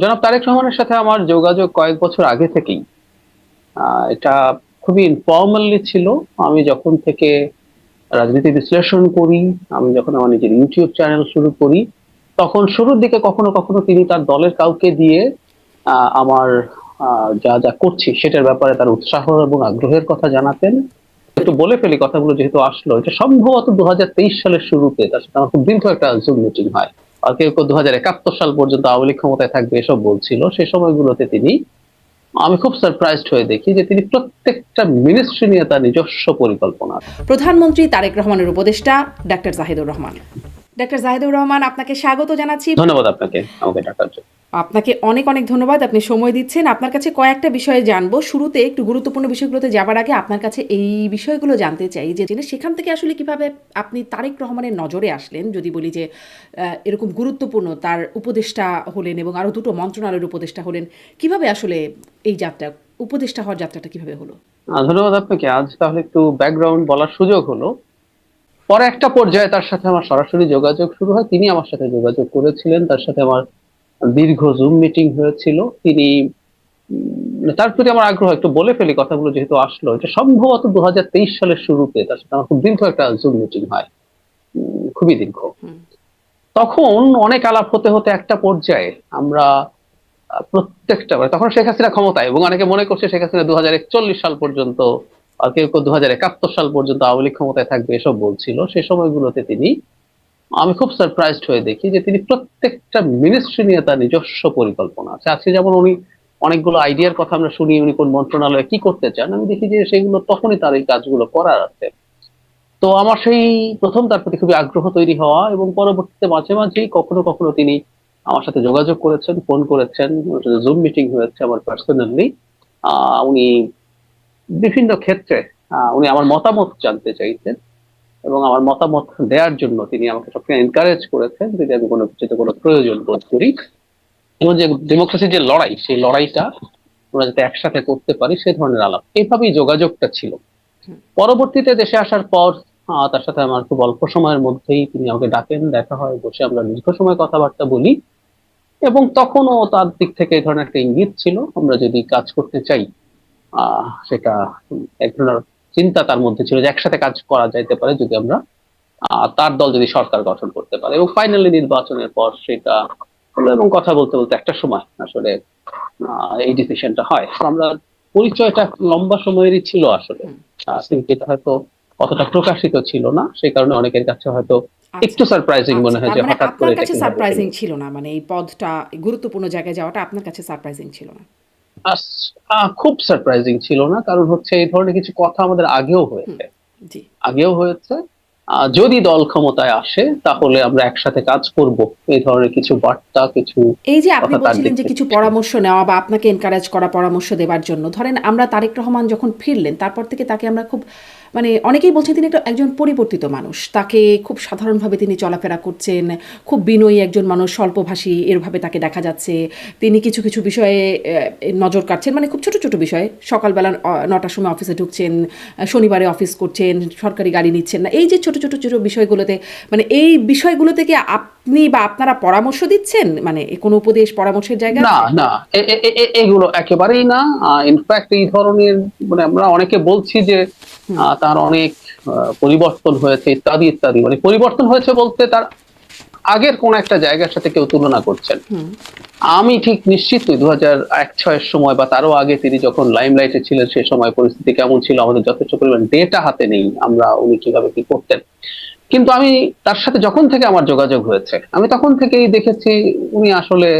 জনাব তারেক রহমানের সাথে আমার যোগাযোগ কয়েক বছর আগে থেকেই। এটা খুবই ইনফর্মালি ছিল। আমি যখন থেকে রাজনীতি বিশ্লেষণ করি, আমি যখন আমার নিজের ইউটিউব চ্যানেল শুরু করি, তখন শুরুর দিকে কখনো কখনো তিনি তার দলের কাউকে দিয়ে আমার যা যা করছি সেটার ব্যাপারে তার উৎসাহ এবং আগ্রহের কথা জানাতেন। একটু বলে ফেলি কথাগুলো যেহেতু আসলো, এটা সম্ভবত 2023 সালের শুরুতে তার সাথে আমার খুব দীর্ঘ একটা জুম মিটিং হয়। আর কেউ কেউ 2071 সাল পর্যন্ত আওয়ামী লীগ ক্ষমতায় থাকবে এসব বলছিল। সেই সময়গুলোতে তিনি, আমি খুব সারপ্রাইজড হয়ে দেখি যে তিনি প্রত্যেকটা মিনিস্ট্রি নিয়ে তার নিজস্ব পরিকল্পনা। প্রধানমন্ত্রী তারেক রহমানের উপদেষ্টা ডাক্তার জাহিদুর রহমান। ডাক্তার জাহিদুর রহমান, আপনাকে স্বাগত জানাচ্ছি। ধন্যবাদ আপনাকে আমাকে ডাকার জন্য। আপনাকে অনেক অনেক ধন্যবাদ, আপনি সময় দিচ্ছেন। আপনার কাছে কয়েকটা বিষয়ে জানবো। শুরুতে একটু গুরুত্বপূর্ণ বিষয়গুলোতে যাবার আগে আপনার কাছে এই বিষয়গুলো জানতে চাই যে সেখান থেকে আসলে কিভাবে আপনি তারেক রহমানের নজরে আসলেন। যদি বলি যে এরকম গুরুত্বপূর্ণ তার উপদেষ্টা হলেন এবং আরও দুটো মন্ত্রণালয়ের উপদেষ্টা হলেন, কিভাবে আসলে এই যাত্রা, উপদেষ্টা হওয়ার যাত্রাটা কিভাবে হলো? ধন্যবাদ আপনাকে। আজ তাহলে একটু ব্যাকগ্রাউন্ড বলার সুযোগ হলো। পরে একটা পর্যায়ে তার সাথে আমার সরাসরি যোগাযোগ শুরু হয়। তিনি আমার সাথে যোগাযোগ করেছিলেন, তার সাথে আমার দীর্ঘ জুম মিটিং হয়েছিল। তিনি তার প্রতি আমার আগ্রহ, একটু বলে ফেলি কথাগুলো যেহেতু আসলো, এটা সম্ভবত 2023 সালের শুরুতে তার সাথে আমার খুব দীর্ঘ একটা জুম মিটিং হয়। খুবই দীর্ঘ। তখন অনেক আলাপ হতে হতে একটা পর্যায়ে আমরা প্রত্যেকটা, তখন শেখ হাসিনা ক্ষমতায়, এবং অনেকে মনে করছে শেখ হাসিনা 2041 সাল পর্যন্ত, আর কেউ কেউ 2071 সাল পর্যন্ত আওয়ামী লীগ ক্ষমতায় থাকবে এসব বলছিল। সেই সময়গুলোতে তিনি, আমি খুব সারপ্রাইজড হয়ে দেখি যে তিনি প্রত্যেকটা মিনিস্ট্রি নিয়ে তার নিজস্ব পরিকল্পনা আছে। আজকে যেমন উনি অনেকগুলো আইডিয়ার কথা আমরা শুনি, উনি কোন মন্ত্রণালয়ে কি করতে চান, আমি দেখি যে সেগুলো তখনই তার এই কাজগুলো করার আছে। তো আমার সেই প্রথম তার প্রতি খুবই আগ্রহ তৈরি হওয়া, এবং পরবর্তীতে মাঝে মাঝেই কখনো কখনো তিনি আমার সাথে যোগাযোগ করেছেন, ফোন করেছেন, জুম মিটিং হয়েছে আমার পার্সোনালি। উনি বিভিন্ন ক্ষেত্রে উনি আমার মতামত জানতে চাইতেন, এবং আমার মতামত দেওয়ার জন্য তিনি আমাকে সবসময় এনকারেজ করেছেন যদি আমি কোনো কিছুতে কোনো প্রয়োজন বোধ করি, এবং যে ডেমোক্রেসির যে লড়াই, সেই লড়াইটা আমরা যাতে একসাথে করতে পারি সে ধরনের আলাপ, এইভাবেই যোগাযোগটা ছিল। পরবর্তীতে দেশে আসার পর তার সাথে আমার খুব অল্প সময়ের মধ্যেই তিনি আমাকে ডাকেন, দেখা হয়, বসে আমরা দীর্ঘ সময় কথাবার্তা বলি। এবং তখনও তার দিক থেকে এই ধরনের একটা ইঙ্গিত ছিল, আমরা যদি কাজ করতে চাই, সেটা এক ধরনের চিন্তা তার মধ্যে ছিল যে একসাথে কাজ করা যাইতে পারে যদি আমরা, তার দল যদি সরকার গঠন করতে পারে। এবং ফাইনালি নির্বাচনের পর সেটা হলো, এবং কথা বলতে বলতে একটা সময় আসলে এই ডিসিশনটা হয়। তো আমরা পরিচয়টা লম্বা সময়েরই ছিল আসলে, কিন্তু এটা হয়তো অতটা প্রকাশিত ছিল না, সেই কারণে অনেকের কাছে হয়তো একটু সারপ্রাইজিং মনে হয় তার যে মানে হঠাৎ করে আপনার এটা কাছে কিভাবে সারপ্রাইজিং হলো। ছিল না, মানে এই পদটা, গুরুত্বপূর্ণ জায়গায় যাওয়াটা আপনার কাছে সারপ্রাইজিং ছিল না? খুব সারপ্রাইজিং ছিল না, কারণ হচ্ছে এই ধরনের কিছু কথা আমাদের আগেও হয়েছে। জি। আগেও হয়েছে। যদি দল ক্ষমতায় আসে তাহলে আমরা একসাথে কাজ করব, এই ধরনের কিছু বার্তা, কিছু এই যে আপনি কথা তার বলছিলেন দিক যে থেকে কিছু ছিল। পরামর্শ নেওয়া বা আপনাকে এনকারেজ করা পরামর্শ দেওয়ার জন্য, ধরেন আমরা তারেক রহমান যখন ফিরলেন তারপর থেকে তাকে আমরা খুব, মানে অনেকেই বলছেন তিনি একজন পরিবর্তিত মানুষ, তাকে খুব সাধারণভাবে তিনি চলাফেরা করছেন, খুব বিনয়ী একজন মানুষ, স্বল্পভাষী এরভাবে তাকে দেখা যাচ্ছে। তিনি কিছু কিছু বিষয়ে নজর কাটছেন, মানে খুব ছোট ছোট বিষয়, সকালবেলা 9টার সময় অফিসে ঢুকছেন, শনিবারে অফিস করছেন, সরকারি গাড়ি নিচ্ছেন না, এই যে ছোট ছোট ছোট বিষয়গুলোতে, মানে এই বিষয়গুলো থেকে আপনি বা আপনারা পরামর্শ দিচ্ছেন, মানে কোনো উপদেশ পরামর্শের জায়গা না আছে? না, এগুলো একেবারেই না। ইনফ্যাক্ট এই ধরনের, মানে আমরা অনেকে বলছি যে তার অনেক পরিবর্তন হয়েছে ইত্যাদি ইত্যাদি, মানে পরিবর্তন হয়েছে বলতে তার আগের কোন একটা জায়গার সাথে কেউ তুলনা করছেন। আমি ঠিক নিশ্চিত নই 2001-06 সময় বা তারও আগে তিনি যখন লাইমলাইটে ছিলেন সে সময় পরিস্থিতি কেমন ছিল, আমাদের যথেষ্ট পরিমাণ ডেটা হাতে নেই আমরা উনি কিভাবে কি করতেন। কিন্তু আমি তার সাথে যখন থেকে আমার যোগাযোগ হয়েছে, আমি তখন থেকেই দেখেছি উনি আসলে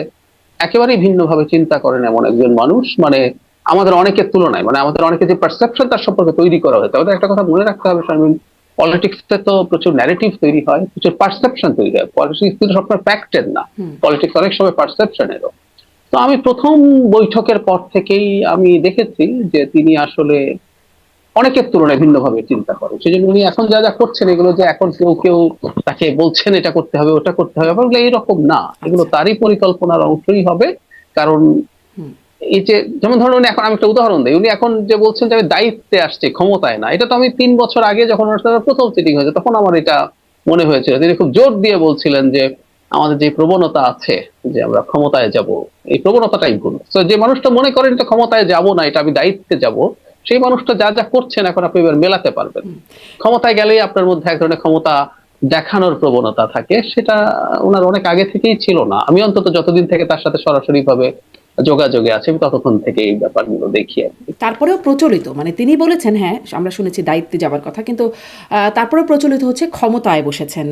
একেবারেই ভিন্নভাবে চিন্তা করেন এমন একজন মানুষ। মানে আমাদের অনেকের তুলনায়, মানে আমাদের অনেকের যে পারসেপশন তার সম্পর্কে তৈরি করা হয়েছে, আমাদের একটা কথা মনে রাখতে হবে শারমিন, পলিটিক্সে তো প্রচুর ন্যারেটিভ তৈরি হয়, প্রচুর পারসেপশন তৈরি হয়। পলিটিক্স কিন্তু সবসময় ফ্যাক্টের না, পলিটিক্স অনেক সময় পারসেপশনেরও। তো আমি প্রথম বৈঠকের পর থেকেই আমি দেখেছি যে তিনি আসলে অনেকের তুলনায় ভিন্নভাবে চিন্তা করেন। সেই জন্য উনি এখন যা যা করছেন, এগুলো যে এখন কেউ কেউ তাকে বলছেন এটা করতে হবে ওটা করতে হবে, এগুলো এইরকম না, এগুলো আচ্ছা। তারই পরিকল্পনার অংশই হবে। কারণ এই যে, যেমন ধরুন উনি এখন, আমি একটা উদাহরণ দিই, উনি এখন যে বলছেন যে আমি দায়িত্বে আসছি ক্ষমতায় না, এটা তো আমি 3 বছর আগে যখন ওনার সাথে প্রথম সিটিং হয়েছে তখন আমার এটা মনে হয়েছিল। তিনি খুব জোর দিয়ে বলছিলেন যে আমাদের যে প্রবণতা আছে যে আমরা ক্ষমতায় যাব, এই প্রবণতাটাই ভুল। তো যে মানুষটা মনে করেন এটা ক্ষমতায় যাব না, এটা আমি দায়িত্বে যাব, সেই মানুষটা যা যা করছেন এখন আপনি এবার মেলাতে পারবেন। ক্ষমতায় গেলেই আপনার মধ্যে এক ধরনের ক্ষমতা দেখানোর প্রবণতা থাকে, সেটা ওনার অনেক আগে থেকেই ছিল না। আমি অন্তত যতদিন থেকে তার সাথে সরাসরি ভাবে যোগাযোগে আছি, আমি ততক্ষণ থেকে এই ব্যাপারগুলো দেখি আর কি। তারপরেও প্রচলিত মানে তিনি বলেছেন হ্যাঁ আমরা শুনেছি দায়িত্বে যাবার কথা, কিন্তু তারপরেও প্রচলিত হচ্ছে ক্ষমতায় বসেছেন,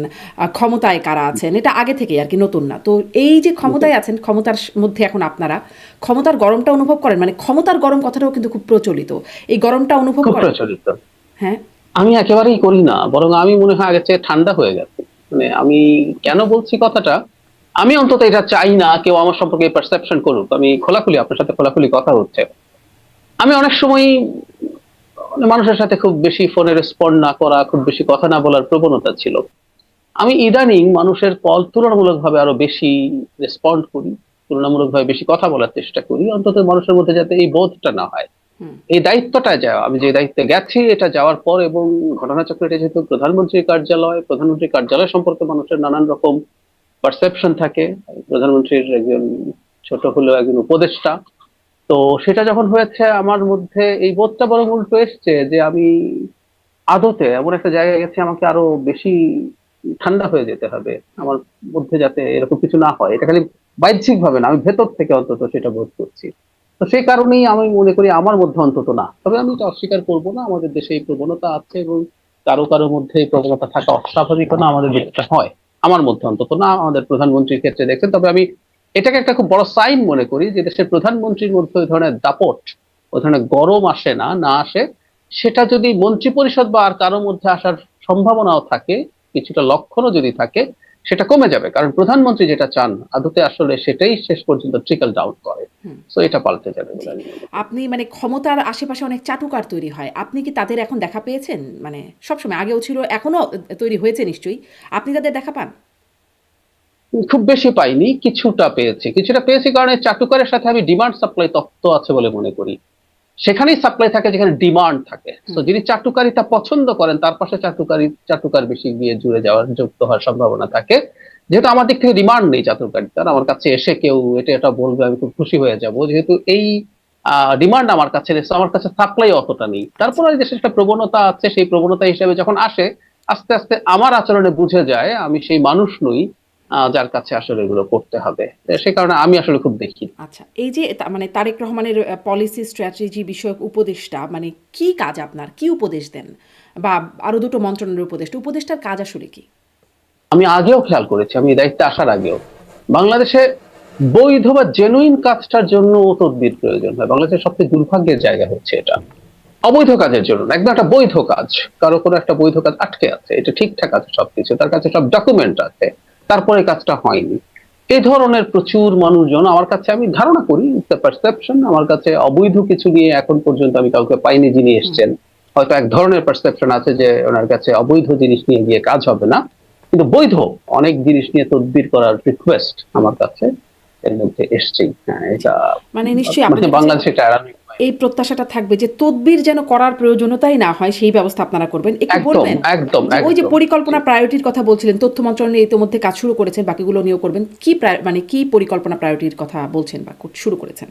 ক্ষমতায় কারা আছেন, এটা আগে থেকেই আর কি, নতুন না। তো এই যে ক্ষমতায় আছেন, ক্ষমতার মধ্যে এখন আপনারা ক্ষমতার গরমটা অনুভব করেন, মানে ক্ষমতার গরম কথাটাও কিন্তু খুব প্রচলিত, এই গরমটা অনুভব খুব করেন? প্রচলিত। হ্যাঁ। আমি একেবারেই করি না, বরং আমি মনে হয় আগের চেয়ে ঠান্ডা হয়ে গেছে। মানে আমি কেন বলছি কথাটা, আমি অন্তত এটা চাই না কেউ আমার সম্পর্কে পারসেপশন করুক। আমি খোলাখুলি আপনার সাথে খোলাখুলি কথা হচ্ছে। আমি অনেক সময় মানুষের সাথে খুব বেশি ফোনে রেসপন্ড না করা, খুব বেশি কথা না বলার প্রবণতা ছিল। আমি ইদানিং মানুষের কল তুলনামূলকভাবে আরো বেশি রেসপন্ড করি, তুলনামূলকভাবে বেশি কথা বলার চেষ্টা করি, অন্তত মানুষের মধ্যে যাতে এই বোধটা না হয়। হুম। এই দায়িত্বটা যাওয়া, আমি যে দায়িত্বে গেছি এটা যাওয়ার পর, এবং ঘটনাচক্র এটা যেহেতু প্রধানমন্ত্রীর কার্যালয়, প্রধানমন্ত্রীর কার্যালয় সম্পর্কে মানুষের নানান রকম পারসেপশন থাকে। প্রধানমন্ত্রীর একজন ছোট হলেও একজন উপদেষ্টা। তো সেটা যখন হয়েছে আমার মধ্যে এই বোধটা বরং উল্টো এসছে যে আমি আদতে এমন একটা জায়গায় গেছি আমাকে আরো বেশি ঠান্ডা হয়ে যেতে হবে, আমার মধ্যে যাতে এরকম কিছু না হয়। এটা খালি বাহ্যিক ভাবে না, আমি ভেতর থেকে অন্তত সেটা বোধ করছি। তো সেই কারণেই আমি মনে করি আমার মধ্যে অন্তত না, তবে আমি এটা অস্বীকার করবো না, আমাদের দেশে এই প্রবণতা আছে, এবং কারো কারো মধ্যে এই প্রবণতা থাকা অস্বাভাবিক না, আমাদের দেশটা হয়। আমার মধ্যে অন্তত না, আমাদের প্রধানমন্ত্রীর ক্ষেত্রে দেখছেন। তবে আমি এটাকে একটা খুব বড় সাইন মনে করি যে দেশের প্রধানমন্ত্রীর মধ্যে ওই ধরনের দাপট, ওই ধরনের গরম আসে না, না আসে। সেটা যদি মন্ত্রী পরিষদ বা আর কারোর মধ্যে আসার সম্ভাবনাও থাকে, কিছুটা লক্ষণও যদি থাকে, সেটা কমে যাবে। কারণ প্রধানমন্ত্রী যেটা চান আদতে আসলে সেটাই শেষ পর্যন্ত ট্রিকল ডাউন করে। হুম। তো এটা পাল্টে যাবে জি। বলে আমি মনে করি। আপনি মানে ক্ষমতার আশেপাশে অনেক চাটুকার তৈরি হয়, আপনি কি তাদের এখন দেখা পেয়েছেন? মানে সবসময় আগেও ছিল, এখনো তৈরি হয়েছে নিশ্চয়ই, আপনি তাদের দেখা পান? খুব বেশি পাইনি, কিছুটা পেয়েছি। কিছুটা পেয়েছি কারণ এই চাটুকারের সাথে আমি ডিমান্ড সাপ্লাই তত্ত্ব আছে বলে মনে করি। সেখানেই সাপ্লাই থাকে যেখানে ডিমান্ড থাকে। তো হুম। যিনি চাটুকারিতা পছন্দ করেন তার পাশে চাটুকার বেশি গিয়ে জুড়ে যাওয়ার, যুক্ত হওয়ার সম্ভাবনা থাকে। যেহেতু আমার দিক থেকে ডিমান্ড নেই চাটুকারিতার, আমার কাছে এসে কেউ এটা এটা বলবে আমি খুব খুশি হয়ে যাব, যেহেতু এই ডিমান্ড আমার কাছে নেই, আমার কাছে সাপ্লাই অতটা নেই। আচ্ছা। তারপরে দেশের একটা প্রবণতা আছে, সেই প্রবণতা হিসেবে যখন আসে, আস্তে আস্তে আমার আচরণে বুঝে যায় আমি সেই মানুষ নই যার কাছে আসলে এগুলো করতে হবে। সে কারণে আমি আসলে খুব দেখি। আচ্ছা, এই যে মানে তারেক রহমানের পলিসি স্ট্র্যাটেজি বিষয়ক উপদেষ্টা, মানে কি কাজ আপনার? কি উপদেশ দেন? বা আরো দুটো মন্ত্রণালয়ের উপদেষ্টা, উপদেষ্টার কাজ আসলে কি? আমি আগেও খেয়াল করেছি, আমি এই দায়িত্বে আসার আগেও, বাংলাদেশে বৈধ বা জেনুইন কাজটার জন্য তদবির প্রয়োজন হয়। বাংলাদেশের সবচেয়ে দুর্ভাগ্যের জায়গা হচ্ছে এটা। অবৈধ কাজের জন্য না, একদম একটা বৈধ কাজ, কারো কোনো একটা বৈধ কাজ আটকে আছে, এটা ঠিকঠাক আছে সবকিছু, তার কাছে সব ডকুমেন্ট আছে, তারপরে কাজটা হয়নি। এই ধরনের প্রচুর মানুষজন আমার কাছে, আমি ধারণা করি পারসেপশন, আমার কাছে অবৈধ কিছু নিয়ে এখন পর্যন্ত আমি কাউকে পাইনি যিনি হুম। এসছেন। হয়তো এক ধরনের পারসেপশন আছে যে ওনার কাছে অবৈধ জিনিস নিয়ে গিয়ে কাজ হবে না, কিন্তু বৈধ অনেক জিনিস নিয়ে তদবির করার রিকোয়েস্ট হুম। আমার কাছে এর মধ্যে এসছেই। হ্যাঁ, জি। এটা মানে নিশ্চয়ই মানে আপনাদের কাছে বাংলাদেশে এটা এড়ানোই উপায় এই নেই। প্রত্যাশাটা থাকবে যে তদবির যেন করার প্রয়োজনীয়তাই না হয়, সেই ব্যবস্থা আপনারা করবেন। একটু একদম বলবেন একদম যে ওই যে একদম। জি। পরিকল্পনা প্রায়োরিটির কথা বলছিলেন, তথ্য মন্ত্রণালয় ইতিমধ্যে কাজ শুরু করেছেন, বাকিগুলো নিয়েও করবেন। কি মানে কি পরিকল্পনা প্রায়োরিটির কথা বলছেন বা শুরু করেছেন?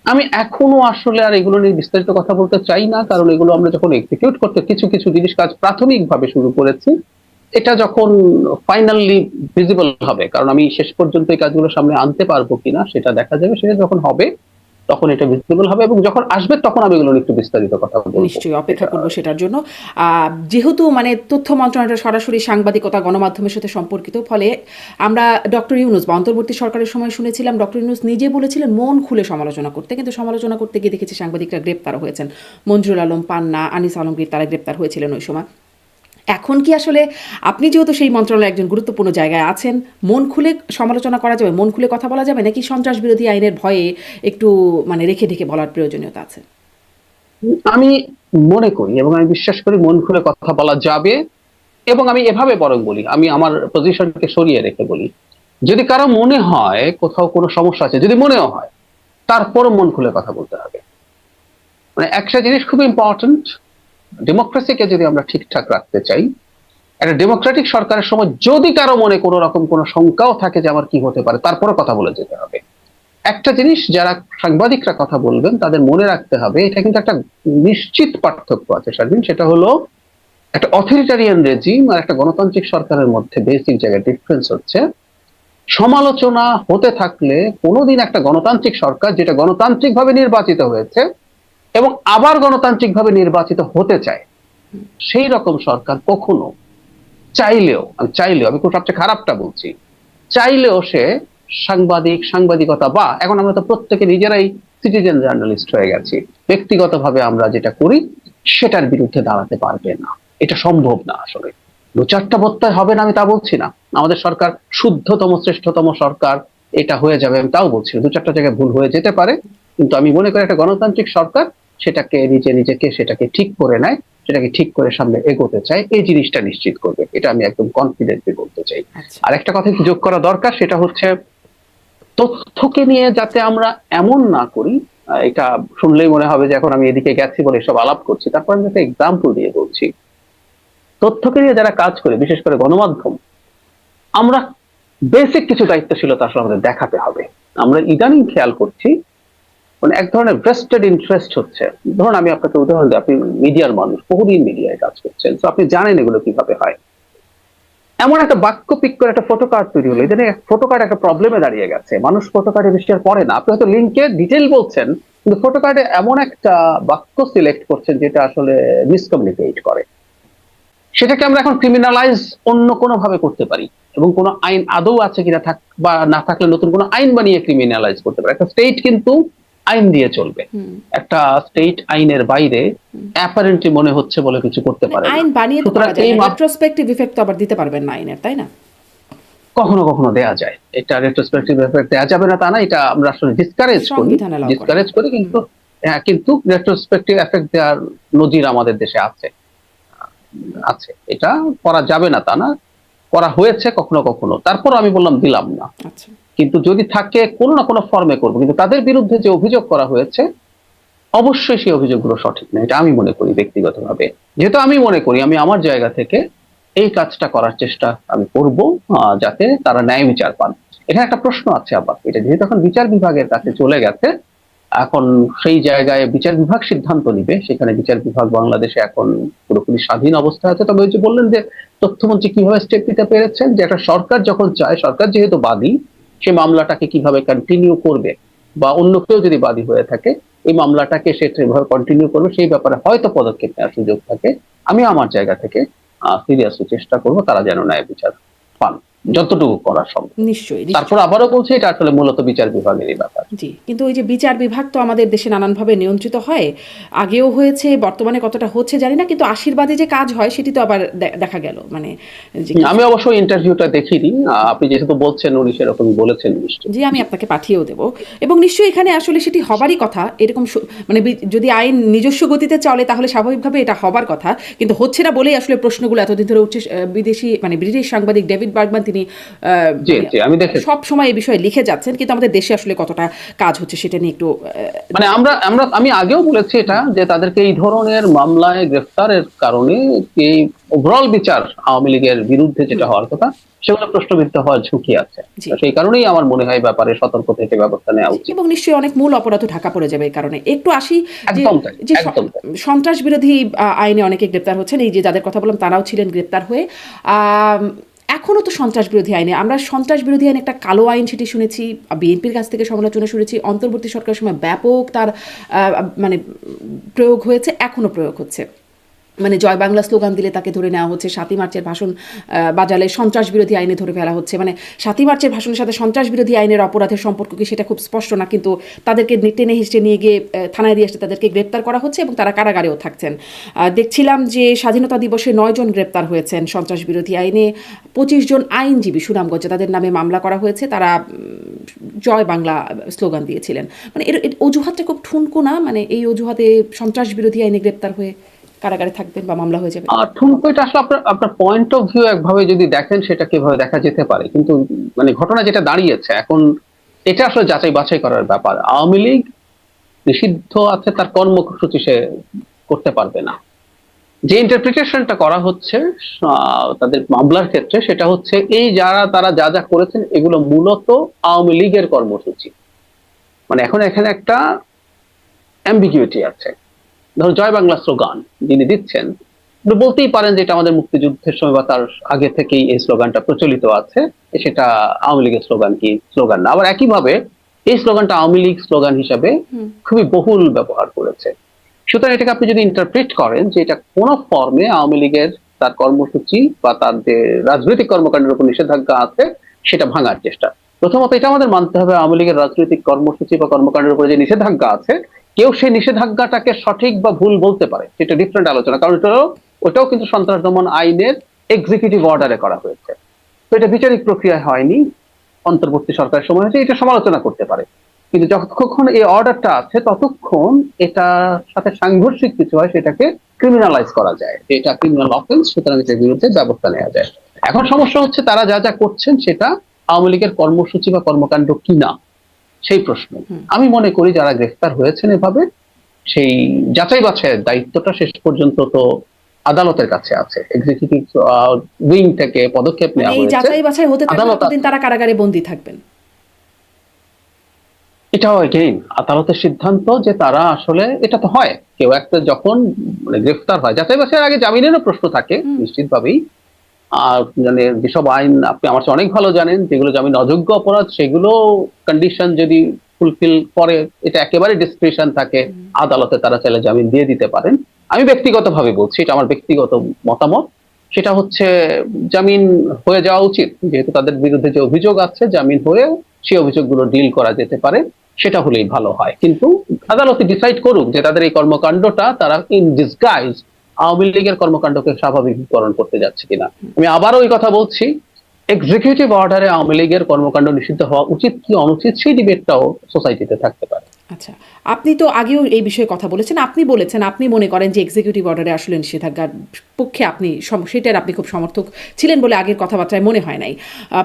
আমি এখনো আসলে আর এগুলো নিয়ে বিস্তারিত কথা বলতে চাই না, কারণ এগুলো আমরা যখন এক্সিকিউট করতে কিছু কিছু জিনিস কাজ প্রাথমিক ভাবে শুরু করেছি, এটা যখন ফাইনালি ভিজিবল হবে, কারণ আমি শেষ পর্যন্ত এই কাজগুলো সামনে আনতে পারবো কিনা সেটা দেখা যাবে, সেটা যখন হবে তখন এটা ভিজিবল হবে, এবং যখন আসবে তখন আমি এগুলো নিয়ে একটু বিস্তারিত কথা বলবো। নিশ্চয়ই অপেক্ষা এটা করব সেটার জন্য। যেহেতু মানে তথ্য মন্ত্রণালয়টা সরাসরি সাংবাদিকতা, গণমাধ্যমের সাথে সম্পর্কিত, ফলে আমরা ডক্টর ইউনূস বা অন্তর্বর্তী সরকারের সময় শুনেছিলাম ডক্টর ইউনূস নিজে বলেছিলেন মন খুলে সমালোচনা করতে, কিন্তু সমালোচনা করতে গিয়ে দেখেছি সাংবাদিকরা গ্রেপ্তারও হয়েছেন। মঞ্জুরুল আলম পান্না, আনিস আলমগীর তারা গ্রেপ্তার হয়েছিলেন ওই সময়। এখন কি আসলে আপনি যেহেতু সেই মন্ত্রণালয়ে একজন গুরুত্বপূর্ণ জায়গায় আছেন, মন খুলে সমালোচনা করা যাবে, মন খুলে কথা বলা যাবে, নাকি সন্ত্রাস বিরোধী আইনের ভয়ে একটু মানে রেখে ঢেকে বলার প্রয়োজনীয়তা আছে? আমি মনে করি এবং আমি বিশ্বাস করি মন খুলে কথা বলা যাবে, এবং আমি এভাবে বরং বলি, আমি আমার পজিশনকে সরিয়ে রেখে বলি, যদি কারো মনে হয় কোথাও কোনো সমস্যা আছে, যদি মনেও হয়, তারপরও মন খুলে কথা বলতে হবে। মানে একটা জিনিস খুব ইম্পর্টেন্ট, ডেমোক্রেসিকে যদি আমরা ঠিকঠাক রাখতে চাই, একটা ডেমোক্রেটিক সরকারের সময় যদি কারো মনে কোনো রকম কোনো শঙ্কাও থাকে যে আমার কি হতে পারে, তারপরে কথা বলে যেতে হবে। একটা জিনিস যারা সাংবাদিকরা কথা বলবেন তাদের মনে রাখতে হবে, এটা কিন্তু একটা নিশ্চিত পার্থক্য আছে শারমিন, সেটা হলো একটা অথরিটারিয়ান রেজিম আর একটা গণতান্ত্রিক সরকারের মধ্যে বেসিক জায়গায় ডিফারেন্স হচ্ছে সমালোচনা হতে থাকলে কোনোদিন একটা গণতান্ত্রিক সরকার যেটা গণতান্ত্রিক ভাবে নির্বাচিত হয়েছে এবং আবার গণতান্ত্রিক ভাবে নির্বাচিত হতে চায়, সেই রকম সরকার কখনো চাইলেও আমি খুব সবচেয়ে খারাপটা বলছি, চাইলেও সে সাংবাদিকতা বা এখন আমরা তো প্রত্যেকে নিজেরাই সিটিজেন জার্নালিস্ট হয়ে গেছি, ব্যক্তিগতভাবে আমরা যেটা করি সেটার বিরুদ্ধে দাঁড়াতে পারবে না। এটা সম্ভব না আসলে। দু চারটা বত্তায় হবে না আমি তা বলছি না, আমাদের সরকার শুদ্ধতম শ্রেষ্ঠতম সরকার এটা হয়ে যাবে আমি তাও বলছি না, দু চারটা জায়গায় ভুল হয়ে যেতে পারে, কিন্তু আমি মনে করি একটা গণতান্ত্রিক সরকার সেটাকে নিজেকে সেটাকে ঠিক করে নেয়, সেটাকে ঠিক করে সামনে এগোতে চায়, এই জিনিসটা নিশ্চিত করবে, এটা আমি একদম কনফিডেন্টলি বলতে চাই। আচ্ছা। আর একটা কথা যোগ করা দরকার, সেটা হচ্ছে তথ্যকে নিয়ে যাতে আমরা এমন না করি, এটা শুনলেই মনে হবে যে এখন আমি এদিকে গেছি বলে এসব আলাপ করছি, তারপর আমি একটা এক্সাম্পল দিয়ে বলছি। তথ্যকে নিয়ে যারা কাজ করে, বিশেষ করে গণমাধ্যম, আমরা বেসিক কিছু দায়িত্বশীলতা আসলে আমাদের দেখাতে হবে। আমরা ইদানিং খেয়াল করছি মানে এক ধরনের ভেস্টেড ইন্টারেস্ট হচ্ছে। ধরুন আমি আপনাকে উদাহরণ দিই, আপনি মিডিয়ার মানুষ, বহুদিন মিডিয়ায় কাজ করছেন, তো আপনি জানেন এগুলো কিভাবে হয়। এমন একটা বাক্য পিক করে একটা ফটো কার্ড তৈরি হলো, এখানে ফটো কার্ড একটা প্রবলেমে দাঁড়িয়ে গেছে, মানুষ ফটো কার্ডে বেশি আর পড়ে না। আপনি হয়তো লিঙ্কে ডিটেল বলছেন, কিন্তু ফটো কার্ডে এমন একটা বাক্য সিলেক্ট করছেন যেটা আসলে মিসকমিউনিকেট করে। সেটাকে আমরা এখন ক্রিমিনালাইজ অন্য কোনো ভাবে করতে পারি, এবং কোনো আইন আদৌ আছে কিনা বা না থাকলে নতুন কোনো আইন বানিয়ে ক্রিমিনালাইজ করতে পারি। একটা স্টেট কিন্তু আইন দিয়ে চলবে, একটা স্টেট আইনের বাইরে অ্যাপারেন্টলি মনে হচ্ছে বলে কিছু করতে পারে না। আইন বানিয়ে তো সুতরাং করা যায় এই না, রেট্রোস্পেক্টিভ ইফেক্ট তো আবার দিতে পারবেন না আইনের, তাই না? কখনো কখনো দেয়া যায়, এটা রেট্রোস্পেক্টিভ এফেক্ট দেয়া যাবে না তা না, এটা আমরা আসলে সংবিধান allow করে। করি, কিন্তু হ্যাঁ, কিন্তু রেট্রোস্পেক্টিভ এফেক্ট দেওয়ার নজির আমাদের দেশে আছে, এটা করা যাবে না তা না, করা হয়েছে কখনো কখনো, তারপর আমি বললাম দিলাম না। আচ্ছা। কিন্তু যদি থাকে কোনো না কোনো ফর্মে করবো, কিন্তু তাদের বিরুদ্ধে যে অভিযোগ করা হয়েছে অবশ্যই সেই অভিযোগগুলো সঠিক না, এটা আমি মনে করি ব্যক্তিগতভাবে। যেহেতু আমি মনে করি, আমি আমার জায়গা থেকে এই কাজটা করার চেষ্টা আমি করব, যাতে তারা ন্যায় বিচার পান। এখানে একটা প্রশ্ন আছে আবার, এটা যেহেতু এখন বিচার বিভাগের কাছে চলে গেছে, এখন সেই জায়গায় বিচার বিভাগ সিদ্ধান্ত নিবে, সেখানে বিচার বিভাগ বাংলাদেশে এখন পুরোপুরি স্বাধীন অবস্থায় আছে। তবে ওই যে বললেন যে তথ্যমন্ত্রী কিভাবে স্টেপ নিতে পেরেছেন, যে একটা সরকার যখন চায়, সরকার যেহেতু বাদী, সে মামলাটাকে কিভাবে কন্টিনিউ করবে, বা অন্য কেউ যদি বাদী হয়ে থাকে এই মামলাটাকে সে কিভাবে কন্টিনিউ করবে, সেই ব্যাপারে হয়তো পদক্ষেপ নেওয়ার সুযোগ থাকে। আমি আমার জায়গা থেকে সিরিয়াসলি চেষ্টা করব তারা যেন ন্যায় বিচার পান, যতটুকু করা সম্ভব। নিশ্চয়ই। তারপর আবারও বলছি, এটা আসলে মূলত বিচার বিভাগেরই ব্যাপার। জি, কিন্তু ওই যে বিচার বিভাগ তো আমাদের দেশে নানানভাবে নিয়ন্ত্রিত হয়, আগেও হয়েছে, বর্তমানে কতটা হচ্ছে জানি না, কিন্তু আশীর্বাদে যে কাজ হয় সেটি তো আবার দেখা গেল, মানে যে আমি অবশ্য ইন্টারভিউটা দেখিনি, আপনি যেহেতু বলছেন উনি সেরকমই বলেছেন নিশ্চয়ই। জি, আমি আপনাকে পাঠিয়েও দেব। এবং নিশ্চয়ই এখানে আসলে সেটি হবারই কথা, এরকম মানে যদি আইন নিজস্ব গতিতে চলে তাহলে স্বাভাবিকভাবে এটা হবার কথা, কিন্তু হচ্ছে না বলেই আসলে প্রশ্নগুলো এতদিন ধরে উঠছে। বিদেশি মানে ব্রিটিশ সাংবাদিক ডেভিড বার্গম্যান তিনি আমি দেখেছি সব সময় এই বিষয়ে লিখে যাচ্ছেন, কিন্তু আমাদের দেশে আসলে কতটা কাজ হচ্ছে সেটা নিয়ে একটু মানে আমি আগেও বলেছি এটা, যে তাদেরকে এই ধরনের মামলায় গ্রেফতারের কারণে এই ওভারঅল বিচার আওয়ামী লীগের বিরুদ্ধে যেটা হওয়ার কথা সেগুলো প্রশ্নবিদ্ধ হওয়ার ঝুঁকি আছে। সেই কারণেই আমার মনে হয় ব্যাপারে সতর্ক থেকে ব্যবস্থা নেওয়া উচিত, এবং নিশ্চয়ই অনেক মূল অপরাধ ঢাকা পড়ে যাবে এই কারণে। একটু আসি যে সন্ত্রাস বিরোধী আইনে অনেকে গ্রেপ্তার হচ্ছেন, এই যে যাদের কথা বললাম তারাও ছিলেন গ্রেপ্তার হয়ে। এখনও তো সন্ত্রাস বিরোধী আইনে, আমরা সন্ত্রাস বিরোধী আইনে একটা কালো আইন সেটি শুনেছি, বিএনপির কাছ থেকে সমালোচনা শুনেছি, অন্তর্বর্তী সরকারের সময় ব্যাপক তার মানে প্রয়োগ হয়েছে, এখনও প্রয়োগ হচ্ছে। মানে জয় বাংলা স্লোগান দিলে তাকে ধরে নেওয়া হচ্ছে, 7ই মার্চের ভাষণ বাজালে সন্ত্রাস বিরোধী আইনে ধরে ফেলা হচ্ছে। মানে 7ই মার্চের ভাষণের সাথে সন্ত্রাস বিরোধী আইনের অপরাধের সম্পর্ক কি সেটা খুব স্পষ্ট না, কিন্তু তাদেরকে টেনে হিঁচড়ে নিয়ে গিয়ে থানায় দিয়ে আসতে তাদেরকে গ্রেপ্তার করা হচ্ছে এবং তারা কারাগারেও থাকছেন। দেখছিলাম যে স্বাধীনতা দিবসে 9 জন গ্রেপ্তার হয়েছেন সন্ত্রাস বিরোধী আইনে, 25 জন আইনজীবী সুনামগঞ্জে তাদের নামে মামলা করা হয়েছে, তারা জয় বাংলা স্লোগান দিয়েছিলেন। মানে এর অজুহাতটা খুব ঠুনকো না? মানে এই অজুহাতে সন্ত্রাস বিরোধী আইনে গ্রেপ্তার হয়ে কারাগারে থাকবেন বা মামলা হয়ে যাবে। ঠুনকোটা আসলে আপনার পয়েন্ট অফ ভিউ একভাবে যদি দেখেন সেটা কিভাবে দেখা যেতে পারে, কিন্তু মানে ঘটনা যেটা দাঁড়িয়েছে এখন এটা আসলে যাচাই বাছাই করার ব্যাপার। আওয়ামী লীগ নিষিদ্ধ আছে, তার কর্মসূচি সে করতে পারবে না, যে ইন্টারপ্রিটেশনটা করা হচ্ছে তাদের মামলার ক্ষেত্রে, সেটা হচ্ছে এই তারা যা যা করেছেন এগুলো মূলত আওয়ামী লীগের কর্মসূচি। মানে এখন এখানে একটা অ্যাম্বিগুইটি আছে। ধরো জয় বাংলা স্লোগান যিনি দিচ্ছেন, আপনি বলতেই পারেন যে এটা আমাদের মুক্তিযুদ্ধের সময় বা তার আগে থেকেই এই স্লোগানটা প্রচলিত আছে, সেটা আওয়ামী লীগের স্লোগান না। আবার একইভাবে এই স্লোগানটা আওয়ামী লীগ স্লোগান হিসাবে খুবই বহুল ব্যবহার করেছে। সুতরাং এটাকে আপনি যদি ইন্টারপ্রেট করেন যে এটা কোন ফর্মে আওয়ামী লীগের তার কর্মসূচি বা তার যে রাজনৈতিক কর্মকাণ্ডের উপর নিষেধাজ্ঞা আছে সেটা ভাঙার চেষ্টা। প্রথমত এটা আমাদের মানতে হবে, আওয়ামী লীগের রাজনৈতিক কর্মসূচি বা কর্মকাণ্ডের উপর যে নিষেধাজ্ঞা আছে, কেউ সেই নিষেধাজ্ঞাটাকে সঠিক বা ভুল বলতে পারে, সেটা ডিফারেন্ট আলোচনা। কারণ ওটাও কিন্তু সন্ত্রাস দমন আইনের এক্সিকিউটিভ অর্ডারে করা হয়েছে, তো এটা বিচারিক প্রক্রিয়ায় হয়নি, অন্তর্বর্তী সরকারের সময় হয়েছে, এটা সমালোচনা করতে পারে। কিন্তু যতক্ষণ এই অর্ডারটা আছে ততক্ষণ এটার সাথে সাংঘর্ষিক কিছু হয় সেটাকে ক্রিমিনালাইজ করা যায়, যে এটা ক্রিমিনাল অফেন্স, সুতরাং এটার বিরুদ্ধে ব্যবস্থা নেওয়া যায়। এখন সমস্যা হচ্ছে তারা যা যা করছেন সেটা আওয়ামী লীগের কর্মসূচি বা কর্মকাণ্ড কিনা, সেই প্রশ্ন। আমি মনে করি যারা গ্রেফতার হয়েছেন এভাবে, সেই যাচাই বাছাইয়ের দায়িত্বটা শেষ পর্যন্ত তো আদালতের কাছে আছে। এক্সিকিউটিভ উইং থেকে পদক্ষেপ মানে নেওয়া এই হয়েছে, যাচাই বাছাই হতে থাকবে, আদালত ততদিন তারা কারাগারে বন্দী থাকবেন। এটাও এগেইন আদালতের সিদ্ধান্ত, যে তারা আসলে, এটা তো হয় কেউ একটা যখন মানে গ্রেফতার হয়, যাচাই বাছাইয়ের আগে জামিনেরও প্রশ্ন থাকে নিশ্চিতভাবেই। আর মানে যেসব আইন আপনি আমার চেয়ে অনেক ভালো জানেন, যেগুলো জামিন অযোগ্য অপরাধ, সেগুলো কন্ডিশন যদি ফুলফিল করে, এটা একেবারে ডিসক্রিপশন থাকে, আদালতে তারা চাইলে জামিন দিয়ে দিতে পারেন। আমি ব্যক্তিগতভাবে বলছি, এটা আমার ব্যক্তিগত মতামত, সেটা হচ্ছে জামিন হয়ে যাওয়া উচিত, যেহেতু তাদের বিরুদ্ধে যে অভিযোগ আছে জামিন হয়ে সেই অভিযোগগুলো ডিল করা যেতে পারে, সেটা হলেই ভালো হয়। কিন্তু আদালতে ডিসাইড করুক যে তাদের এই কর্মকাণ্ডটা তারা ইন ডিসগাইজ আওয়ামী লীগের কর্মকাণ্ডকে স্বাভাবিকীকরণ করতে যাচ্ছে কিনা। আমি আবারও ওই কথা বলছি, এক্সিকিউটিভ অর্ডারে আওয়ামী লীগের কর্মকাণ্ড নিষিদ্ধ হওয়া উচিত কি অনুচিত, সেই ডিবেটটাও সোসাইটিতে থাকতে পারে। আচ্ছা, আপনি তো আগেও এই বিষয়ে কথা বলেছেন, আপনি বলেছেন আপনি মনে করেন যে এক্সিকিউটিভ অর্ডারে আসলে নিষেধাজ্ঞার পক্ষে আপনি সেটার আপনি খুব সমর্থক ছিলেন বলে আগের কথাবার্তায় মনে হয় নাই।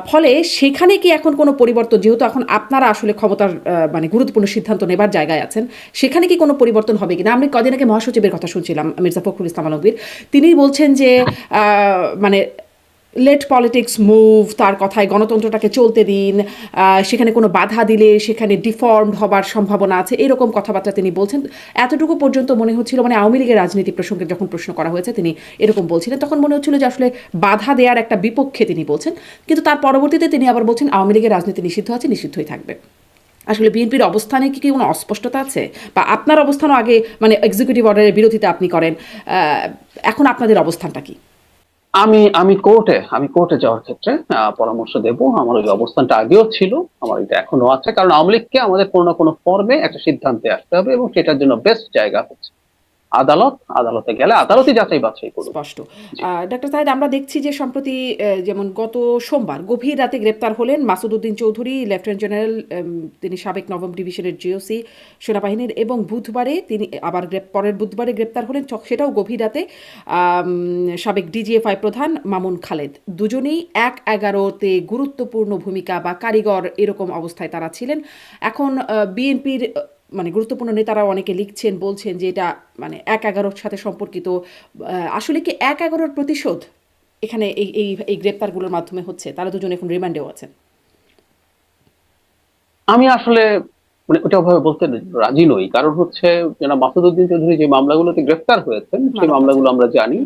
ফলে সেখানে কি এখন কোনো পরিবর্তন, যেহেতু এখন আপনারা আসলে ক্ষমতার মানে গুরুত্বপূর্ণ সিদ্ধান্ত নেবার জায়গায় আছেন, সেখানে কি কোনো পরিবর্তন হবে কিনা? আমি কদিন আগে মহাসচিবের কথা শুনছিলাম, মির্জা ফখরুল ইসলাম আলমগীর, তিনি বলছেন যে মানে লেট পলিটিক্স মুভ, তার কথায় গণতন্ত্রটাকে চলতে দিন, সেখানে কোনো বাধা দিলে সেখানে ডিফর্মড হবার সম্ভাবনা আছে, এরকম কথাবার্তা তিনি বলছেন। এতটুকু পর্যন্ত মনে হচ্ছিল, মানে আওয়ামী লীগের রাজনীতি প্রসঙ্গে যখন প্রশ্ন করা হয়েছে তিনি এরকম বলছিলেন, তখন মনে হচ্ছিল যে আসলে বাধা দেওয়ার একটা বিপক্ষে তিনি বলছেন। কিন্তু তার পরবর্তীতে তিনি আবার বলছেন আওয়ামী লীগের রাজনীতি নিষিদ্ধ আছে, নিষিদ্ধই থাকবে। আসলে বিএনপির অবস্থানে কি কোনো অস্পষ্টতা আছে, বা আপনার অবস্থানও আগে মানে এক্সিকিউটিভ অর্ডারের বিরোধিতা আপনি করেন, এখন আপনাদের অবস্থানটা কি? আমি কোর্টে যাওয়ার ক্ষেত্রে পরামর্শ দেব। আমার ওই অবস্থানটা আগেও ছিল, আমার এটা এখনো আছে। কারণ আওয়ামী লীগকে আমাদের কোনো না কোনো ফর্মে একটা সিদ্ধান্তে আসতে হবে, এবং সেটার জন্য বেস্ট জায়গা হচ্ছে আদালত। আদালতে গেলে আদালতই যাচাই বাছাই করুন। স্পষ্ট। ডক্টর সাহেদ, আমরা দেখছি যে সম্প্রতি যেমন গত সোমবার গভীর রাতে গ্রেপ্তার হলেন মাসুদ উদ্দিন চৌধুরী, লেফটেন্যান্ট জেনারেল, তিনি সাবেক নবম ডিভিশনের জিওসি সেনাবাহিনীর, এবং বুধবারে তিনি আবার পরের বুধবারে গ্রেপ্তার হলেন, সেটাও গভীর রাতে, সাবেক ডিজিএফআই প্রধান মামুন খালেদ। দুজনেই ১/১১-তে গুরুত্বপূর্ণ ভূমিকা বা কারিগর এরকম অবস্থায় তারা ছিলেন। এখন বিএনপির মানে গুরুত্বপূর্ণ নেতারাও অনেকে লিখছেন, বলছেন যে এটা মানে ১/১১-র সাথে সম্পর্কিত। আসলে কি ১/১১-র প্রতিশোধ এখানে এই এই এই গ্রেপ্তারগুলোর মাধ্যমে হচ্ছে? তারা দুজন এখন রিমান্ডেও আছেন। আমি আসলে মানে ওটা ওভাবে বলতে রাজি নই। কারণ হচ্ছে যারা মাসুদ উদ্দিন চৌধুরী যে মামলাগুলোতে গ্রেফতার হয়েছেন, সেই মানব মামলাগুলো পাচার। আমরা জানি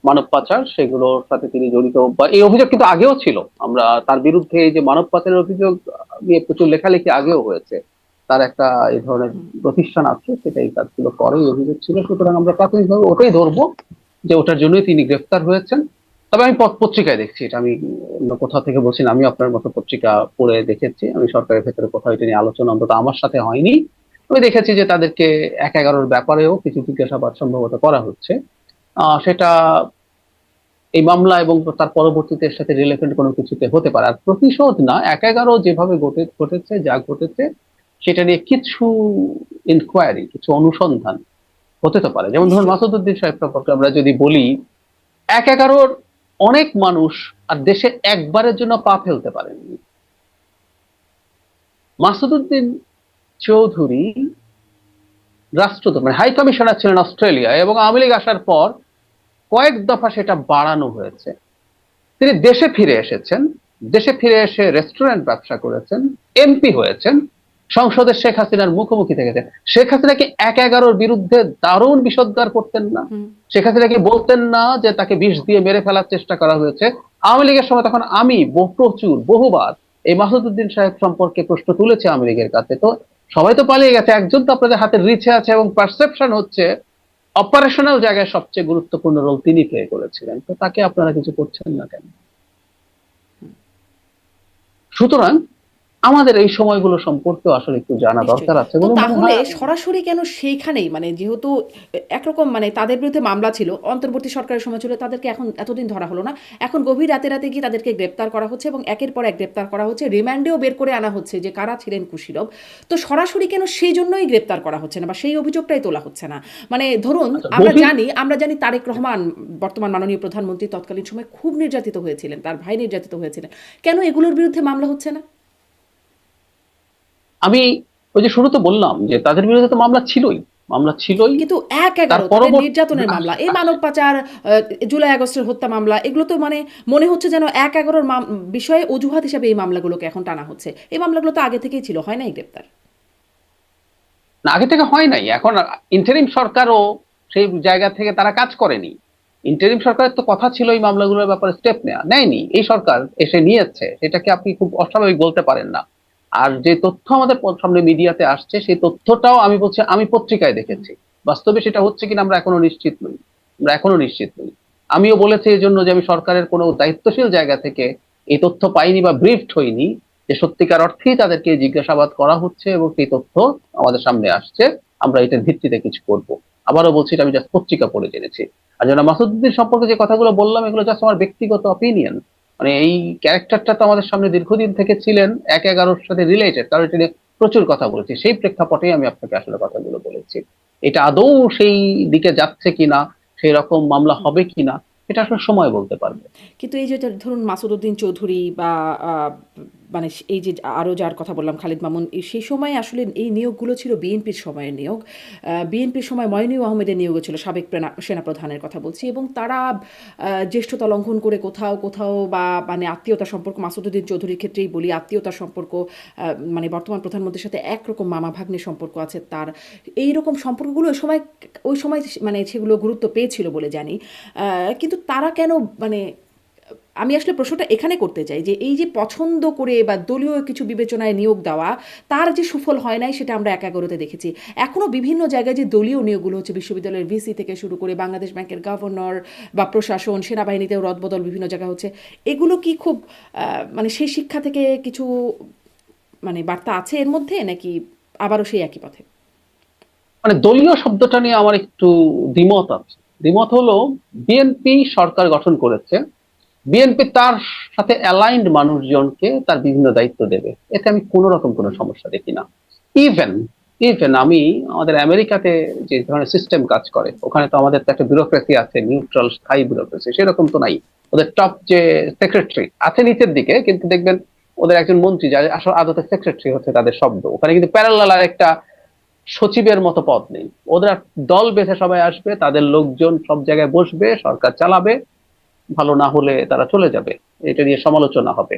মানব পাচার, সেগুলোর সাথে তিনি জড়িত, বা এই অভিযোগ কিন্তু আগেও ছিল। আমরা তার বিরুদ্ধে এই যে মানব পাচারের অভিযোগ নিয়ে প্রচুর লেখালেখি আগেও হয়েছে। তার একটা এই ধরনের প্রতিষ্ঠান আছে, সেটা এই কাজগুলো করে, এই অভিযোগ ছিল। সুতরাং আমরা প্রাথমিকভাবে ওটাই ধরবো যে ওটার জন্যই তিনি গ্রেফতার হয়েছেন। তবে আমি পত্রিকায় দেখছি, এটা আমি অন্য কোথাও থেকে বলছি না, আমি আপনার মতো পত্রিকা পড়ে দেখেছি। আমি সরকারের ভেতরে কোথাও এটা নিয়ে আলোচনা অন্তত আমার সাথে হয়নি। আমি দেখেছি যে তাদেরকে ১/১১-র ব্যাপারেও কিছু জিজ্ঞাসাবাদ সম্ভবত করা হচ্ছে। সেটা এই মামলা এবং তার পরবর্তীতে এর সাথে রিলেটেড কোনো কিছুতে হতে পারে। আর প্রতিশোধ না, ১/১১ যেভাবে ঘটেছে, যা ঘটেছে সেটা নিয়ে কিছু ইনকোয়ারি, কিছু অনুসন্ধান হতে তো পারে। যেমন ধরুন নিশ্চয়ই। মাসুদউদ্দিন সাহেব সম্পর্কে আমরা যদি বলি, ১/১১-র অনেক মানুষ আর দেশে একবারের জন্য পা ফেলতে পারেননি। মাসুদউদ্দিন চৌধুরী রাষ্ট্রদূত মানে হাই কমিশনার ছিলেন অস্ট্রেলিয়ায়, এবং আওয়ামী লীগ আসার পর কয়েক দফা সেটা বাড়ানো হয়েছে। তিনি দেশে ফিরে এসেছেন, দেশে ফিরে এসে রেস্টুরেন্ট ব্যবসা করেছেন, এমপি হয়েছেন, সংসদে শেখ হাসিনার মুখোমুখি থেকেছেন। শেখ হাসিনা কি ১/১১-র বিরুদ্ধে দারুণ বিষোদ্গার করতেন না? শেখ হাসিনা কি বলতেন না যে তাকে বিষ দিয়ে মেরে ফেলার চেষ্টা করা হয়েছে? আওয়ামী লীগের সময় তখন আমি প্রচুর বহুবার এই মাসুদউদ্দিন সাহেব সম্পর্কে প্রশ্ন তুলেছি আওয়ামী লীগের কাছে। তো সবাই তো পালিয়ে গেছে, একজন তো আপনাদের হাতের রিচে আছে, এবং পারসেপশন হচ্ছে অপারেশনাল জায়গায় সবচেয়ে গুরুত্বপূর্ণ রোল তিনি প্লে করেছিলেন। তো তাকে আপনারা কিছু করছেন না কেন? সুতরাং আমাদের এই সময়গুলো সম্পর্কে আসলে একটু জানা নিশ্চয়ই। দরকার আছে তো বলে মনে তাহলে হয়। সরাসরি কেন সেইখানেই, মানে যেহেতু একরকম মানে তাদের বিরুদ্ধে মামলা ছিল, অন্তর্বর্তী সরকারের সময় ছিল, তাদেরকে এখন এতদিন ধরা হলো না, এখন গভীর রাতে রাতে গিয়ে তাদেরকে গ্রেপ্তার করা হচ্ছে এবং একের পর এক গ্রেপ্তার করা হচ্ছে, রিমান্ডেও বের করে আনা হচ্ছে যে কারা ছিলেন কুশীলব। তো সরাসরি কেন সেই জন্যই গ্রেপ্তার করা হচ্ছে না বা সেই অভিযোগটাই তোলা হচ্ছে না? মানে ধরুন আচ্ছা, আমরা জানি তারেক রহমান বর্তমান মাননীয় প্রধানমন্ত্রী তৎকালীন সময় খুব নির্যাতিত হয়েছিলেন, তার ভাই নির্যাতিত হয়েছিলেন, কেন এগুলোর বিরুদ্ধে মামলা হচ্ছে না? আমি ওই যে শুরুতে বললাম যে তাদের বিরুদ্ধে তো মামলা ছিলই। কিন্তু তার ১/১১ তাদের পরবর্তী নির্যাতনের মামলা, এই মানব পাচার, জুলাই আগস্টের হত্যা মামলা, এগুলো তো মানে মনে হচ্ছে যেন ১/১১ বিষয়ে অজুহাত হিসেবে এই মামলাগুলোকে এখন টানা হচ্ছে। এই মামলাগুলো তো আগে থেকেই ছিল, হয় নাই গ্রেপ্তার? না, আগে থেকে হয় নাই। এখন ইন্টারিম সরকারও সেই জায়গা থেকে তারা কাজ করেনি। ইন্টারিম সরকারের তো কথা ছিল এই মামলাগুলোর ব্যাপারে স্টেপ নেয়নি। এই সরকার এসে নিয়েছে, এটাকে আপনি খুব অস্বাভাবিক বলতে পারেন না। আর যে তথ্য আমাদের সামনে মিডিয়াতে আসছে, সেই তথ্যটাও আমি বলছি আমি পত্রিকায় দেখেছি। বাস্তবে সেটা হচ্ছে কিনা আমরা এখনো নিশ্চিত নই। আমিও বলেছি এই জন্য যে আমি সরকারের কোনো দায়িত্বশীল জায়গা থেকে এই তথ্য পাইনি বা ব্রিফড হইনি যে সত্যিকার অর্থেই তাদেরকে জিজ্ঞাসাবাদ করা হচ্ছে এবং সেই তথ্য আমাদের সামনে আসছে, আমরা এটার ভিত্তিতে কিছু করব। আবারও বলছি, এটা আমি জাস্ট পত্রিকা পড়ে জেনেছি। আর যেন মাসুদউদ্দিন সম্পর্কে যে কথাগুলো বললাম, এগুলো জাস্ট আমার ব্যক্তিগত অপিনিয়ন। মানে এই ক্যারেক্টারটা তো আমাদের সামনে দীর্ঘদিন থেকে ছিলেন, ১/১১-র সাথে রিলেটেড, কারণ এটা নিয়ে প্রচুর কথা বলেছি। সেই প্রেক্ষাপটেই আমি আপনাকে আসলে কথাগুলো বলেছি। এটা আদৌ সেই দিকে যাচ্ছে কিনা, সেই রকম মামলা হবে কিনা, এটা আসলে সময় বলতে পারবে। কিন্তু এই যে ধরুন মাসুদউদ্দিন চৌধুরী বা মানে এই যে আরও যার কথা বললাম খালিদ মামুন, সেই সময় আসলে এই নিয়োগগুলো ছিল বিএনপির সময়ের নিয়োগ। বিএনপির সময় ময়নুল আহমেদের নিয়োগও ছিল, সাবেক সেনাপ্রধানের কথা বলছি, এবং তারা জ্যেষ্ঠতা লঙ্ঘন করে কোথাও কোথাও বা মানে আত্মীয়তার সম্পর্ক, মাসুদউদ্দিন চৌধুরীর ক্ষেত্রেই বলি, আত্মীয়তার সম্পর্ক, মানে বর্তমান প্রধানমন্ত্রীর সাথে একরকম মামা ভাগ্নের সম্পর্ক আছে তার, এইরকম সম্পর্কগুলো ওই সময় মানে সেগুলো গুরুত্ব পেয়েছিল বলে জানি। কিন্তু তারা কেন, মানে আমি আসলে প্রশ্নটা এখানে করতে চাই যে এই যে পছন্দ করে বা দলীয় কিছু বিবেচনায় নিয়োগ দেওয়া, তার যে সুফল হয় নাই সেটা আমরা ১/১১-তে দেখেছি। এখনও বিভিন্ন জায়গায় যে দলীয় নিয়োগগুলো হচ্ছে, বিশ্ববিদ্যালয়ের ভিসি থেকে শুরু করে বাংলাদেশ ব্যাংকের গভর্নর বা প্রশাসন, সেনাবাহিনীতেও রদবদল বিভিন্ন জায়গায় হচ্ছে, এগুলো কি খুব মানে সেই শিক্ষা থেকে কিছু মানে বার্তা আছে এর মধ্যে, নাকি আবারও সেই একই পথে? মানে দলীয় শব্দটা নিয়ে আমার একটু দ্বিমত আছে। দ্বিমত হলো, বিএনপি সরকার গঠন করেছে, বিএনপি তার সাথে অ্যালাইন্ড মানুষজনকে তার বিভিন্ন দায়িত্ব দেবে, এতে আমি কোন রকম কোনো সমস্যা দেখি না। ইভেন ইভেন আমি আমাদের আমেরিকাতে যে ধরনের সিস্টেম কাজ করে, ওখানে তো আমাদের তো একটা ব্যুরোক্রেসি আছে, নিউট্রাল স্থায়ী ব্যুরোক্রেসি, সেরকম তো নাই। ওদের টপ যে সেক্রেটারি আছে নিচের দিকে, কিন্তু দেখবেন ওদের একজন মন্ত্রী, যার আসলে আদতে সেক্রেটারি হচ্ছে তাদের শব্দ, ওখানে কিন্তু প্যারালাল আর একটা সচিবের মতো পদ নেই। ওদের দল বেঁধে সবাই আসবে, তাদের লোকজন সব জায়গায় বসবে, সরকার চালাবে, ভালো না হলে তারা চলে যাবে, এটা নিয়ে সমালোচনা হবে।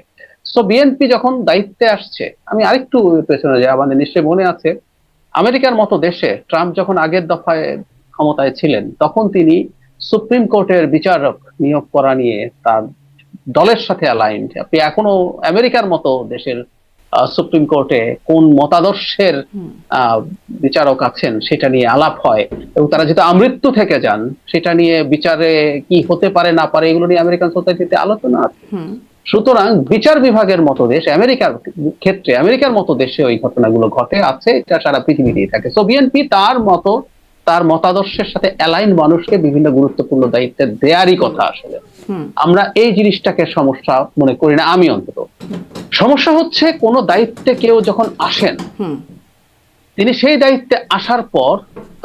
সো বিএনপি যখন দায়িত্বে আসছে, আমি আরেকটু পেছনে যাই, আমাদের নিশ্চয়ই মনে আছে আমেরিকার মতো দেশে ট্রাম্প যখন আগের দফায় ক্ষমতায় ছিলেন, তখন তিনি সুপ্রিম কোর্টের বিচারক নিয়োগ করা নিয়ে তার দলের সাথে অ্যালাইন্ড। আপনি এখনো আমেরিকার মতো দেশের সুপ্রিম কোর্টে কোন মতাদর্শের বিচারক আছেন সেটা নিয়ে আলাপ হয়, এবং তারা যেহেতু আমৃত্যু থেকে যান, সেটা নিয়ে বিচারে কি হতে পারে না পারে এগুলো নিয়ে আমেরিকান সোসাইটিতে আলোচনা আছে। সুতরাং বিচার বিভাগের মতো দেশ, আমেরিকার মতো দেশে ওই ঘটনাগুলো ঘটে আছে, এটা সারা পৃথিবীতেই থাকে। সো বিএনপি তার মতাদর্শের সাথে অ্যালাইন মানুষকে বিভিন্ন গুরুত্বপূর্ণ দায়িত্বে দেয়ারই কথা। আসলে আমরা এই জিনিসটাকে সমস্যা মনে করি না, আমি অন্তত। সমস্যা হচ্ছে কোন দায়িত্বে কেউ যখন আসেন, তিনি সেই দায়িত্বে আসার পর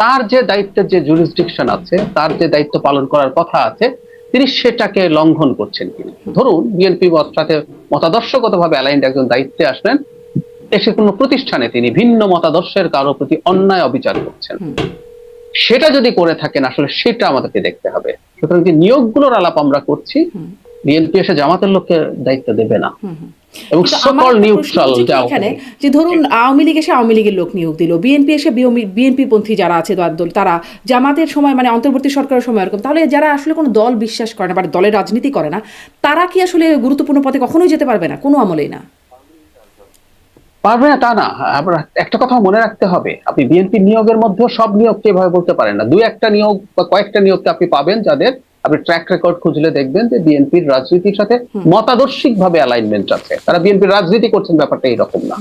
তার যে দায়িত্বের যে জুরিসডিকশন আছে, তার যে দায়িত্ব পালন করার কথা আছে, তিনি সেটাকে লঙ্ঘন করছেন কিনা। ধরুন বিএনপি সাথে মতাদর্শগতভাবে অ্যালাইন্ড একজন দায়িত্বে আসলেন, এসে কোনো প্রতিষ্ঠানে তিনি ভিন্ন মতাদর্শের কারো প্রতি অন্যায় অবিচার করছেন, সেটা যদি করে থাকেন আসলে সেটা আমাদেরকে দেখতে হবে। সুতরাং যে নিয়োগগুলোর আলাপ আমরা করছি, বিএনপি এসে জামাতের লোককে দায়িত্ব দেবে না, এবং কিন্তু আমার সকল একটা প্রশ্ন নিউট্রাল হচ্ছে কি যা এখানে, যে ধরুন আওয়ামী লীগ এসে আওয়ামী লীগের লোক নিয়োগ দিল, বিএনপি এসে বিএনপি পন্থী যারা আছে দল, তারা জামাতের সময় মানে অন্তর্বর্তী সরকারের সময় এরকম, তাহলে যারা আসলে কোনো দল বিশ্বাস করে না বা দলের রাজনীতি করে না, তারা কি আসলে গুরুত্বপূর্ণ পদে কখনোই যেতে পারবে না? কোনো আমলেই না? পারবে না তা না। আবার একটা কথা মনে রাখতে হবে, আপনি বিএনপি নিয়োগের মধ্যেও সব নিয়োগকে এভাবে বলতে পারেন না। দুই একটা নিয়োগ বা কয়েকটা নিয়োগকে আপনি পাবেন যাদের আপনি ট্র্যাক রেকর্ড খুঁজলে দেখবেন যে বিএনপির রাজনীতির সাথে মতাদর্শিক ভাবে অ্যালাইনমেন্ট আছে, তারা বিএনপির রাজনীতি করছেন, ব্যাপারটা এরকম না।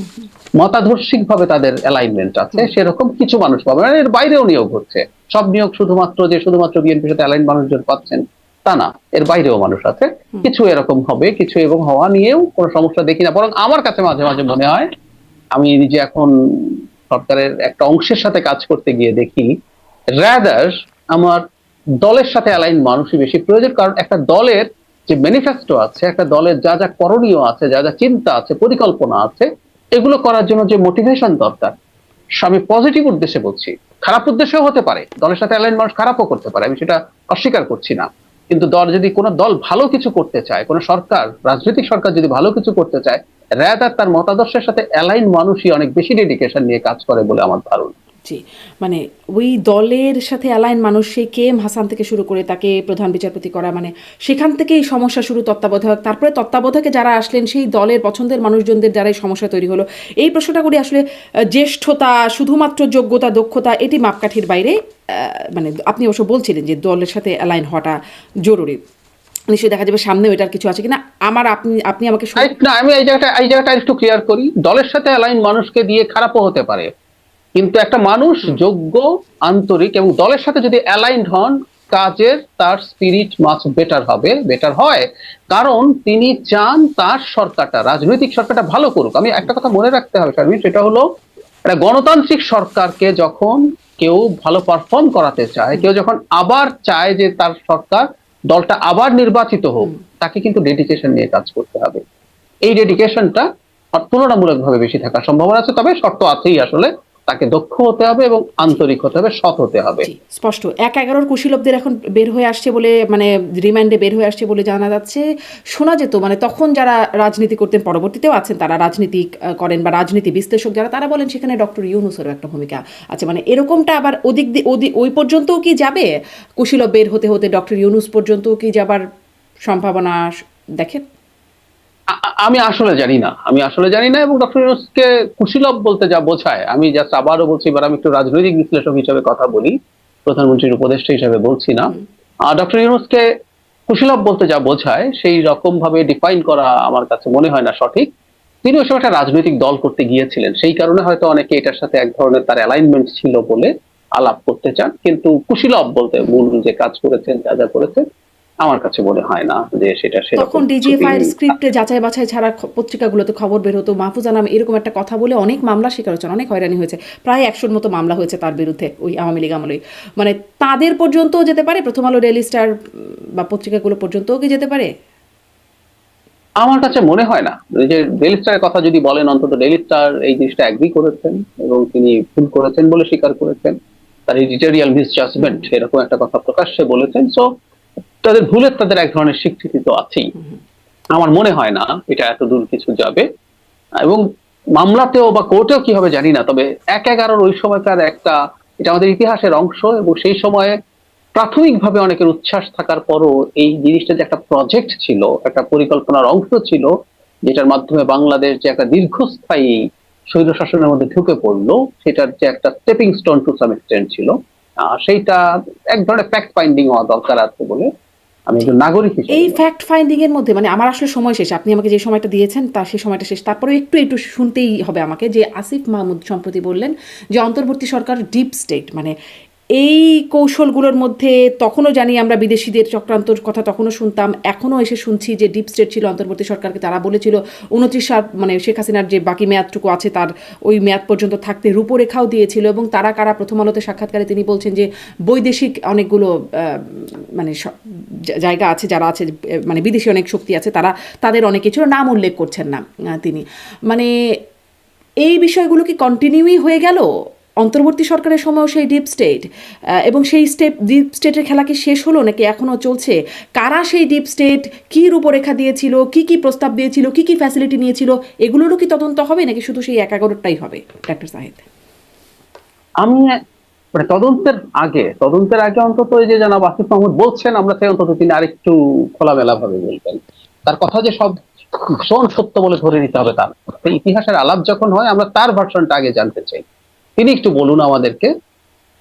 মতাদর্শিক ভাবে তাদের অ্যালাইনমেন্ট আছে, সেরকম কিছু মানুষ পাবে। মানে এর বাইরেও নিয়োগ হচ্ছে, সব নিয়োগ শুধুমাত্র বিএনপির সাথে অ্যালাইন মানুষজন পাচ্ছেন তা না, এর বাইরেও মানুষ আছে। কিছু এরকম হবে, কিছু এবং হওয়া নিয়েও কোনো সমস্যা দেখি না। বরং আমার কাছে মাঝে মাঝে মনে হয়, আমি নিজে এখন সরকারের একটা অংশের সাথে কাজ করতে গিয়ে দেখি, রাদার আমার দলের সাথে অ্যালাইন মানুষই বেশি প্রয়োজন। কারণ একটা দলের যে ম্যানিফেস্টো আছে, একটা দলের যা যা করণীয় আছে, যা যা চিন্তা আছে, পরিকল্পনা আছে, এগুলো করার জন্য যে মোটিভেশন দরকার, আমি পজিটিভ উদ্দেশ্যে বলছি, খারাপ উদ্দেশ্যেও হতে পারে, দলের সাথে অ্যালাইন মানুষ খারাপও করতে পারে, আমি সেটা অস্বীকার করছি না। কিন্তু যদি কোনো দল ভালো কিছু করতে চায়, কোনো সরকার, রাজনৈতিক সরকার যদি ভালো কিছু করতে চায়, রাদার তার মতাদর্শের সাথে অ্যালাইন মানুষই অনেক বেশি ডেডিকেশন নিয়ে কাজ করে বলে আমার ধারণা। জি, মানে ওই দলের সাথে অ্যালাইন মানুষ, সেই কে এম হাসান থেকে শুরু করে তাকে প্রধান বিচারপতি করা, মানে সেখান থেকেই সমস্যা শুরু তত্ত্বাবধায়ক, তারপরে তত্ত্বাবধায়কে যারা আসলেন সেই দলের পছন্দের মানুষজনদের দ্বারাই সমস্যা তৈরি হলো। এই প্রশ্নটা করি আসলে জ্যেষ্ঠতা, শুধুমাত্র যোগ্যতা, দক্ষতা, এটি মাপকাঠির বাইরে। মানে আপনি অবশ্য বলছিলেন যে দলের সাথে অ্যালাইন হওয়াটা জরুরি, নিশ্চয়ই দেখা যাবে সামনে ওইটার কিছু আছে কিনা। আপনি আমাকে না, আমি এই জায়গাটা একটু ক্লিয়ার করি। দলের সাথে অ্যালাইন মানুষকে দিয়ে খারাপও হতে পারে, কিন্তু একটা মানুষ যোগ্য, আন্তরিক এবং দলের সাথে যদি অ্যালাইন্ড হন, কাজের তার স্পিরিট মাছ বেটার হয়, কারণ তিনি চান তার সরকারটা, রাজনৈতিক সরকারটা ভালো করুক। আমি একটা কথা মনে রাখতে হবে শারমিন, সেটা হলো একটা গণতান্ত্রিক সরকারকে যখন কেউ ভালো পারফর্ম করাতে চায়, কেউ যখন আবার চায় যে তার সরকার, দলটা আবার নির্বাচিত হোক, তাকে কিন্তু ডেডিকেশন নিয়ে কাজ করতে হবে। এই ডেডিকেশনটা তুলনামূলকভাবে বেশি থাকার সম্ভাবনা আছে, তবে শর্ত আছেই আসলে, তাকে দক্ষ হতে হবে এবং আন্তরিক হতে হবে, সৎ হতে হবে। স্পষ্ট 1/11 কুশীলবদের এখন বের হয়ে আসছে বলে, মানে রিমান্ডে বের হয়ে আসছে বলে জানা যাচ্ছে। শোনা যেত মানে তখন যারা রাজনীতি করতেন, পরবর্তীতেও আছেন তারা রাজনীতি করেন বা রাজনীতি বিশ্লেষক যারা, তারা বলেন সেখানে ডক্টর ইউনূসেরও একটা ভূমিকা আছে। মানে এরকমটা আবার ওই পর্যন্তও কি যাবে? কুশীলব বের হতে হতে ডক্টর ইউনূস পর্যন্তও কি যাবার সম্ভাবনা দেখেন? আমি আসলে জানি না এবং ডক্টর ইউনূসকে কুশীলব বলতে যা বোঝায়, আমি জাস্ট আবারও বলছি, এবার আমি একটু রাজনৈতিক বিশ্লেষক হিসেবে কথা বলি, প্রধানমন্ত্রীর উপদেষ্টা হিসেবে বলছি না। ডক্টর ইউনূসকে কুশীলব বলতে যা বোঝায় সেই রকম ভাবে ডিফাইন করা আমার কাছে মনে হয় না সঠিক। তিনি ওই সময় একটা রাজনৈতিক দল করতে গিয়েছিলেন, সেই কারণে হয়তো অনেকে এটার সাথে এক ধরনের তার অ্যালাইনমেন্ট ছিল বলে আলাপ করতে চান, কিন্তু কুশীলব বলতে মূল যে কাজ করেছেন, যা যা করেছেন, আমার কাছে মনে হয় না যে সেটা সেরকম। তখন ডিজিএফআই এর স্ক্রিপ্টে যাচাই বাছাই ছাড়া পত্রিকাগুলোতে খবর বের হতো, মাহফুজা নাম এরকম একটা কথা বলে অনেক মামলা শিকার হয়েছেন, অনেক হয়রানি হয়েছে, প্রায় 100-র মতো মামলা হয়েছে তার বিরুদ্ধে ওই আওয়ামী লীগ আমলে। মানে তাদের পর্যন্তও যেতে পারে, প্রথম আলো, ডেইলি স্টার বা পত্রিকাগুলো পর্যন্তও কি যেতে পারে? আমার কাছে মনে হয় না। যে ডেইলি স্টারের কথা যদি বলেন, অন্তত ডেইলি স্টার এই জিনিসটা এগ্রি করেছেন এবং তিনি ভুল করেছেন বলে স্বীকার করেছেন, তার এডিটোরিয়াল মিসজাজমেন্ট এরকম একটা কথা প্রকাশ্যে বলেছেন। সো তাদের ভুলের তাদের এক ধরনের স্বীকৃতি তো আছেই। আমার মনে হয় না এটা এত দূর কিছু যাবে, এবং মামলাতেও বা কোর্টেও কি হবে জানি না। তবে 1/11 ওই সময়কার একটা, এটা আমাদের ইতিহাসের অংশ, এবং সেই সময়ে প্রাথমিকভাবে অনেকের উচ্ছ্বাস থাকার পরও এই জিনিসটা যে একটা প্রজেক্ট ছিল, একটা পরিকল্পনার অংশ ছিল, যেটার মাধ্যমে বাংলাদেশ যে একটা দীর্ঘস্থায়ী স্বৈর শাসনের মধ্যে ঢুকে পড়লো, সেটার যে একটা stepping stone to some extent ছিল, সেইটা এক ধরনের ফ্যাক্ট ফাইন্ডিং হওয়া দরকার আছে বলে আমি একজন নাগরিক হিসেবে। এই ফ্যাক্ট ফাইন্ডিং এর মধ্যে মানে আমার আসলে সময় শেষ, আপনি আমাকে যে সময়টা দিয়েছেন তার সেই সময়টা শেষ, তারপরে একটু শুনতেই হবে আমাকে, যে আসিফ মাহমুদ সম্প্রতি বললেন যে অন্তর্বর্তী সরকার ডিপ স্টেট, মানে এই কৌশলগুলোর মধ্যে তখনও জানি আমরা বিদেশিদের চক্রান্তর কথা তখনও শুনতাম, এখনও এসে শুনছি যে ডিপ স্টেট ছিল অন্তর্বর্তী সরকারকে। তারা বলেছিল 29 সাল মানে শেখ হাসিনার যে বাকি মেয়াদটুকু আছে তার ওই মেয়াদ পর্যন্ত থাকতে রূপরেখাও দিয়েছিল, এবং তারা কারা, প্রথম আলোতে সাক্ষাৎকারে তিনি বলছেন যে বৈদেশিক অনেকগুলো মানে জায়গা আছে, যারা আছে মানে বিদেশি অনেক শক্তি আছে, তাদের অনেক কিছু নাম উল্লেখ করছেন না তিনি। মানে এই বিষয়গুলো কি কন্টিনিউই হয়ে গেল অন্তর্বর্তী সরকারের সময়ও সেই ডিপ স্টেট, এবং সেই ডিপ স্টেটের খেলা কি শেষ হলো নাকি এখনও চলছে? কারা সেই ডিপ স্টেট, কী রূপরেখা দিয়েছিল, কি কি প্রস্তাব দিয়েছিল, কি কি ফ্যাসিলিটি নিয়েছিল, এগুলোরও কি তদন্ত হবে নাকি শুধু সেই 11টাই হবে ডাক্তার সাহেদ? আমি মানে তদন্তের আগে অন্তত এই যে জনাব আসিফ মাহমুদ বলছেন, আমরা চাই অন্তত তিনি আরেকটু খোলামেলা ভাবে বলবেন। তার কথা যে সব ভীষণ সত্য বলে ধরে নিতে হবে তা না। এই ইতিহাসের আলাপ যখন হয় আমরা তার ভার্সনটা আগে জানতে চাই, তিনি একটু বলুন আমাদেরকে।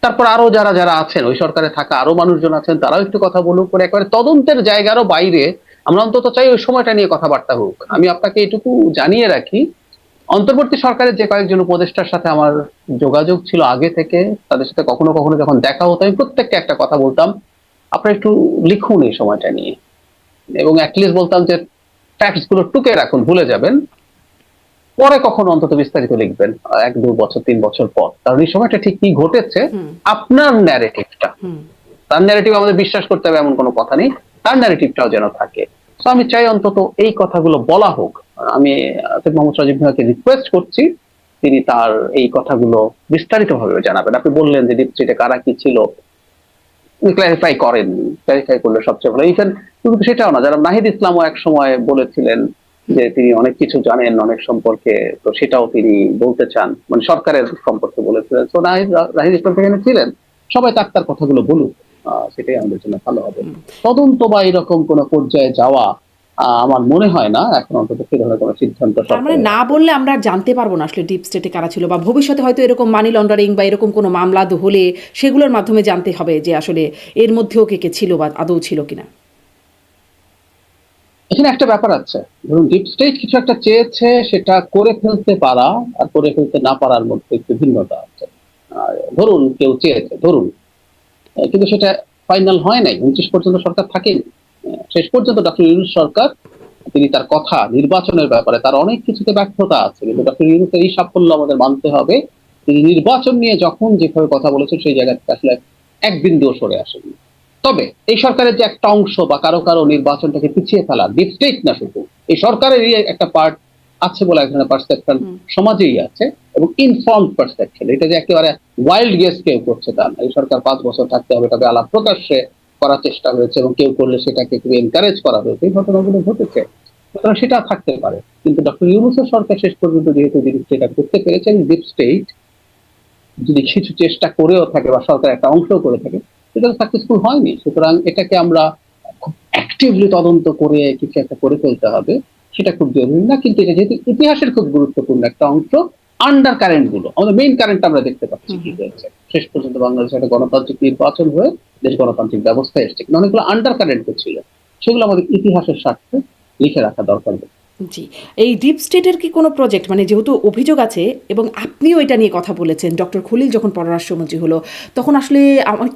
তারপর আরো যারা যারা আছেন ওই সরকারে থাকা আরো মানুষজন আছেন, তারাও একটু কথা বলুক, করে একেবারে তদন্তের জায়গারও বাইরে আমরা অন্তত চাই ওই সময়টা নিয়ে কথাবার্তা হোক। আমি আপনাকে এটুকু জানিয়ে রাখি, অন্তর্বর্তী সরকারের যে কয়েকজন উপদেষ্টার সাথে আমার যোগাযোগ ছিল আগে থেকে, তাদের সাথে কখনো কখনো যখন দেখা হতো আমি প্রত্যেককে একটা কথা বলতাম, আপনারা একটু লিখুন এই সময়টা নিয়ে, এবং অ্যাটলিস্ট বলতাম যে ফ্যাক্টস গুলো টুকে রাখুন, ভুলে যাবেন, পরে কখনো অন্তত বিস্তারিত লিখবেন 1-2 বছর 3 বছর পর। কারণ এই সময়টা ঠিক কি ঘটেছে, আপনার ন্যারেটিভটা, তার ন্যারেটিভ আমাদের বিশ্বাস করতে হবে এমন কোনো কথা নেই, তার ন্যারেটিভটাও যেন থাকে। তো আমি চাই অন্তত এই কথাগুলো বলা হোক। আমি আসিফ মোহাম্মদ সজীব ভাইকে রিকোয়েস্ট করছি তিনি তার এই কথাগুলো বিস্তারিত ভাবে জানাবেন। আপনি বললেন যে ডিপ স্টেটে কারা কি ছিল, ক্লারিফাই করেন, ক্লারিফাই করলে সবচেয়ে ভালো। ইভেন শুধু সেটাও না, যারা নাহিদ ইসলামও এক সময় বলেছিলেন যে তিনি অনেক কিছু জানেন অনেক সম্পর্কে, তো সেটাও তিনি বলতে চান, মানে সরকারের সম্পর্কে বলেছিলেন। তো নাহিদ ইসলাম সেখানে ছিলেন, সবাই তার কথাগুলো বলুক, সেটাই আমাদের জন্য ভালো হবে। তদন্ত বা এরকম কোন পর্যায়ে যাওয়া আমার মনে হয় না এখন অন্তত সে ধরনের কোনো সিদ্ধান্ত তার মানে না বললে আমরা আর জানতে পারবো না আসলে ডিপ স্টেটে কারা ছিল, বা ভবিষ্যতে হয়তো এরকম মানি লন্ডারিং বা এরকম কোনো মামলা হলে সেগুলোর মাধ্যমে জানতে হবে যে আসলে এর মধ্যেও কে কে ছিল বা আদৌ ছিল কিনা। এখানে একটা ব্যাপার আছে, ধরুন ডিপ স্টেট কিছু একটা চেয়েছে, সেটা করে ফেলতে পারা আর করে ফেলতে না পারার মধ্যে একটু ভিন্নতা আছে। ধরুন কেউ চেয়েছে, ধরুন, কিন্তু সেটা ফাইনাল হয় নাই, 29 পর্যন্ত সরকার থাকেনি। শেষ পর্যন্ত ডক্টর ইউনূস সরকার, তিনি তার কথা নির্বাচনের ব্যাপারে তার অনেক কিছুতে ব্যর্থতা আছে, কিন্তু ডক্টর ইউনূসের এই সাফল্য আমাদের মানতে হবে, তিনি নির্বাচন নিয়ে যখন যেভাবে কথা বলেছেন সেই জায়গা থেকে আসলে এক বিন্দুও সরে আসেনি। তবে এই সরকারের যে একটা অংশ বা কারো কারো নির্বাচনটাকে পিছিয়ে ফেলা, ডিপ স্টেট না শুধু, এই সরকারেরই একটা পার্ট আছে বলে এক ধরনের পারসেপশন সমাজেই আছে, এবং ইনফর্মড পারসেপশন, এটা যে একেবারে ওয়াইল্ড গেস কেউ করছে তা না। এই সরকার 5 বছর থাকতে হবে তবে আলাপ প্রকাশ্যে করার চেষ্টা হয়েছে, এবং কেউ করলে সেটাকে খুব এনকারেজ করা হয়েছে, এই ঘটনাগুলো ঘটেছে। সুতরাং সেটা থাকতে পারে, কিন্তু ডক্টর ইউনূসের সরকার শেষ পর্যন্ত যেহেতু সেটা করতে পেরেছেন, ডিপ স্টেট যদি কিছু চেষ্টা করেও থাকে বা সরকার একটা অংশ করে থাকে, সেটা সাকসেসফুল হয়নি। সুতরাং এটাকে আমরা খুব অ্যাক্টিভলি তদন্ত করে কিছু একটা করে ফেলতে হবে, সেটা খুব জরুরি না। কিন্তু এটা যেহেতু ইতিহাসের খুব গুরুত্বপূর্ণ একটা অংশ, আন্ডার কারেন্ট গুলো, আমাদের মেইন কারেন্ট আমরা দেখতে পাচ্ছি কি হয়েছে। শেষ পর্যন্ত বাংলাদেশে একটা গণতান্ত্রিক নির্বাচন হয়ে দেশ গণতান্ত্রিক ব্যবস্থা এসছে, কিন্তু অনেকগুলো আন্ডার কারেন্ট ছিল, সেগুলো আমাদের ইতিহাসের স্বার্থে লিখে রাখা দরকার। জি, এই ডিপ স্টেটের কি কোনো প্রজেক্ট, মানে যেহেতু অভিযোগ আছে এবং আপনিও এটা নিয়ে কথা বলেছেন, ডক্টর খলিল যখন পররাষ্ট্রমন্ত্রী হলো তখন আসলে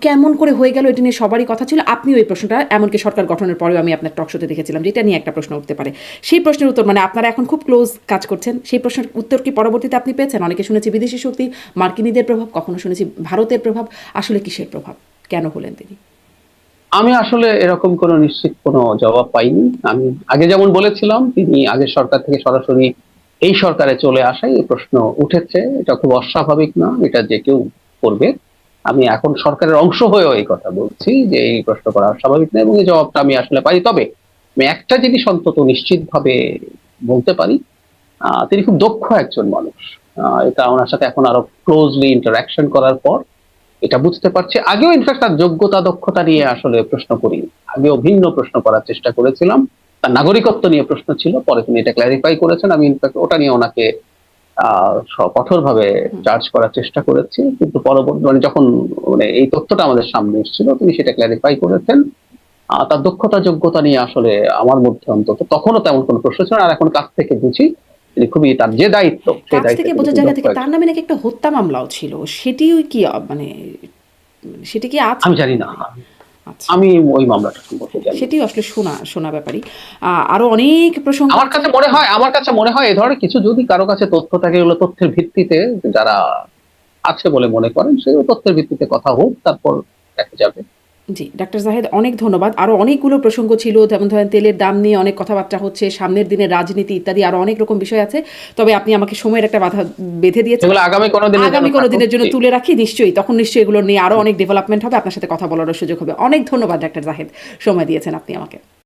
কেমন করে হয়ে গেল এটা নিয়ে সবারই কথা ছিল, আপনিও এই প্রশ্নটা, এমনকি সরকার গঠনের পরেও আমি আপনার টক শোতে দেখেছিলাম যে এটা নিয়ে একটা প্রশ্ন উঠতে পারে। সেই প্রশ্নের উত্তর, মানে আপনারা এখন খুব ক্লোজ কাজ করছেন, সেই প্রশ্নের উত্তর কি পরবর্তীতে আপনি পেয়েছেন? অনেকে শুনেছি বিদেশি শক্তি, মার্কিনীদের প্রভাব, কখনো শুনেছি ভারতের প্রভাব, আসলে কিসের প্রভাব, কেন হলেন তিনি? আমি আসলে এরকম কোনো নিশ্চিত কোনো জবাব পাইনি। আমি আগে যেমন বলেছিলাম, তিনি আগের সরকার থেকে সরাসরি এই সরকারে চলে আসায় এই প্রশ্ন উঠেছে, এটা খুব অস্বাভাবিক না, এটা যে কেউ করবে। আমি এখন সরকারের অংশ হয়েও এই কথা বলছি যে এই প্রশ্ন করা স্বাভাবিক না, এবং এই জবাবটা আমি আসলে পাই। তবে আমি একটা জিনিস অন্তত নিশ্চিত ভাবে বলতে পারি, তিনি খুব দক্ষ একজন মানুষ। এটা ওনার সাথে এখন আরো ক্লোজলি ইন্টারাকশন করার পর এটা বুঝতে পারছি। আগেও ইনফ্যাক্ট তার যোগ্যতা দক্ষতা নিয়ে আসলে প্রশ্ন করি, আগেও ভিন্ন প্রশ্ন করার চেষ্টা করেছিলাম, তার নাগরিকত্ব নিয়ে প্রশ্ন ছিল, পরে তিনি এটা ক্ল্যারিফাই করেছেন। আমি ইনফ্যাক্ট ওটা নিয়ে ওনাকে কঠোরভাবে চার্জ করার চেষ্টা করেছি, কিন্তু পরবর্তী মানে যখন মানে এই তথ্যটা আমাদের সামনে এসেছিল তিনি সেটা ক্ল্যারিফাই করেছেন। তার দক্ষতা যোগ্যতা নিয়ে আসলে আমার মধ্যে অন্তত তখনও তেমন কোনো প্রশ্ন ছিল না। আর এখন কাছ থেকে বুঝি তিনি খুবই, তার যে দায়িত্ব সেই কাছ থেকে বোঝার জায়গা থেকে তার দায়িত্ব। নামে নাকি একটা হত্যা মামলাও ছিল, সেটিও কি মানে সেটি কি আছে? আমি জানি না, আচ্ছা, আমি ওই মামলাটা সম্পর্কে জানি। সেটিও আসলে শোনা ব্যাপারই। আরো অনেক প্রসঙ্গ আমার কাছে মনে হয় এই ধরনের কিছু যদি কারো কাছে তথ্য থাকে, এগুলো তথ্যের ভিত্তিতে যারা আছে বলে মনে করেন সেই তথ্যের ভিত্তিতে কথা হোক, তারপর দেখা যাবে। জি, ডাক্তার জাহেদ অনেক ধন্যবাদ। আরো অনেকগুলো প্রসঙ্গ ছিল, যেমন ধরেন তেলের দাম নিয়ে অনেক কথাবার্তা হচ্ছে, সামনের দিনে রাজনীতি ইত্যাদি আরো অনেক রকম বিষয় আছে। তবে আপনি আমাকে সময়ের একটা বাধা বেঁধে দিয়েছেন। এগুলো আগামী কোনো দিনের জন্য আগামী কোনো থাকুক। দিনের জন্য জি। তুলে রাখি, নিশ্চয়ই তখন নিশ্চয়ই এগুলো নিয়ে আরো অনেক ডেভেলপমেন্ট হবে, আপনার সাথে কথা বলারও সুযোগ হবে। অনেক ধন্যবাদ ডাক্তার জাহেদ, সময় দিয়েছেন আপনি আমাকে।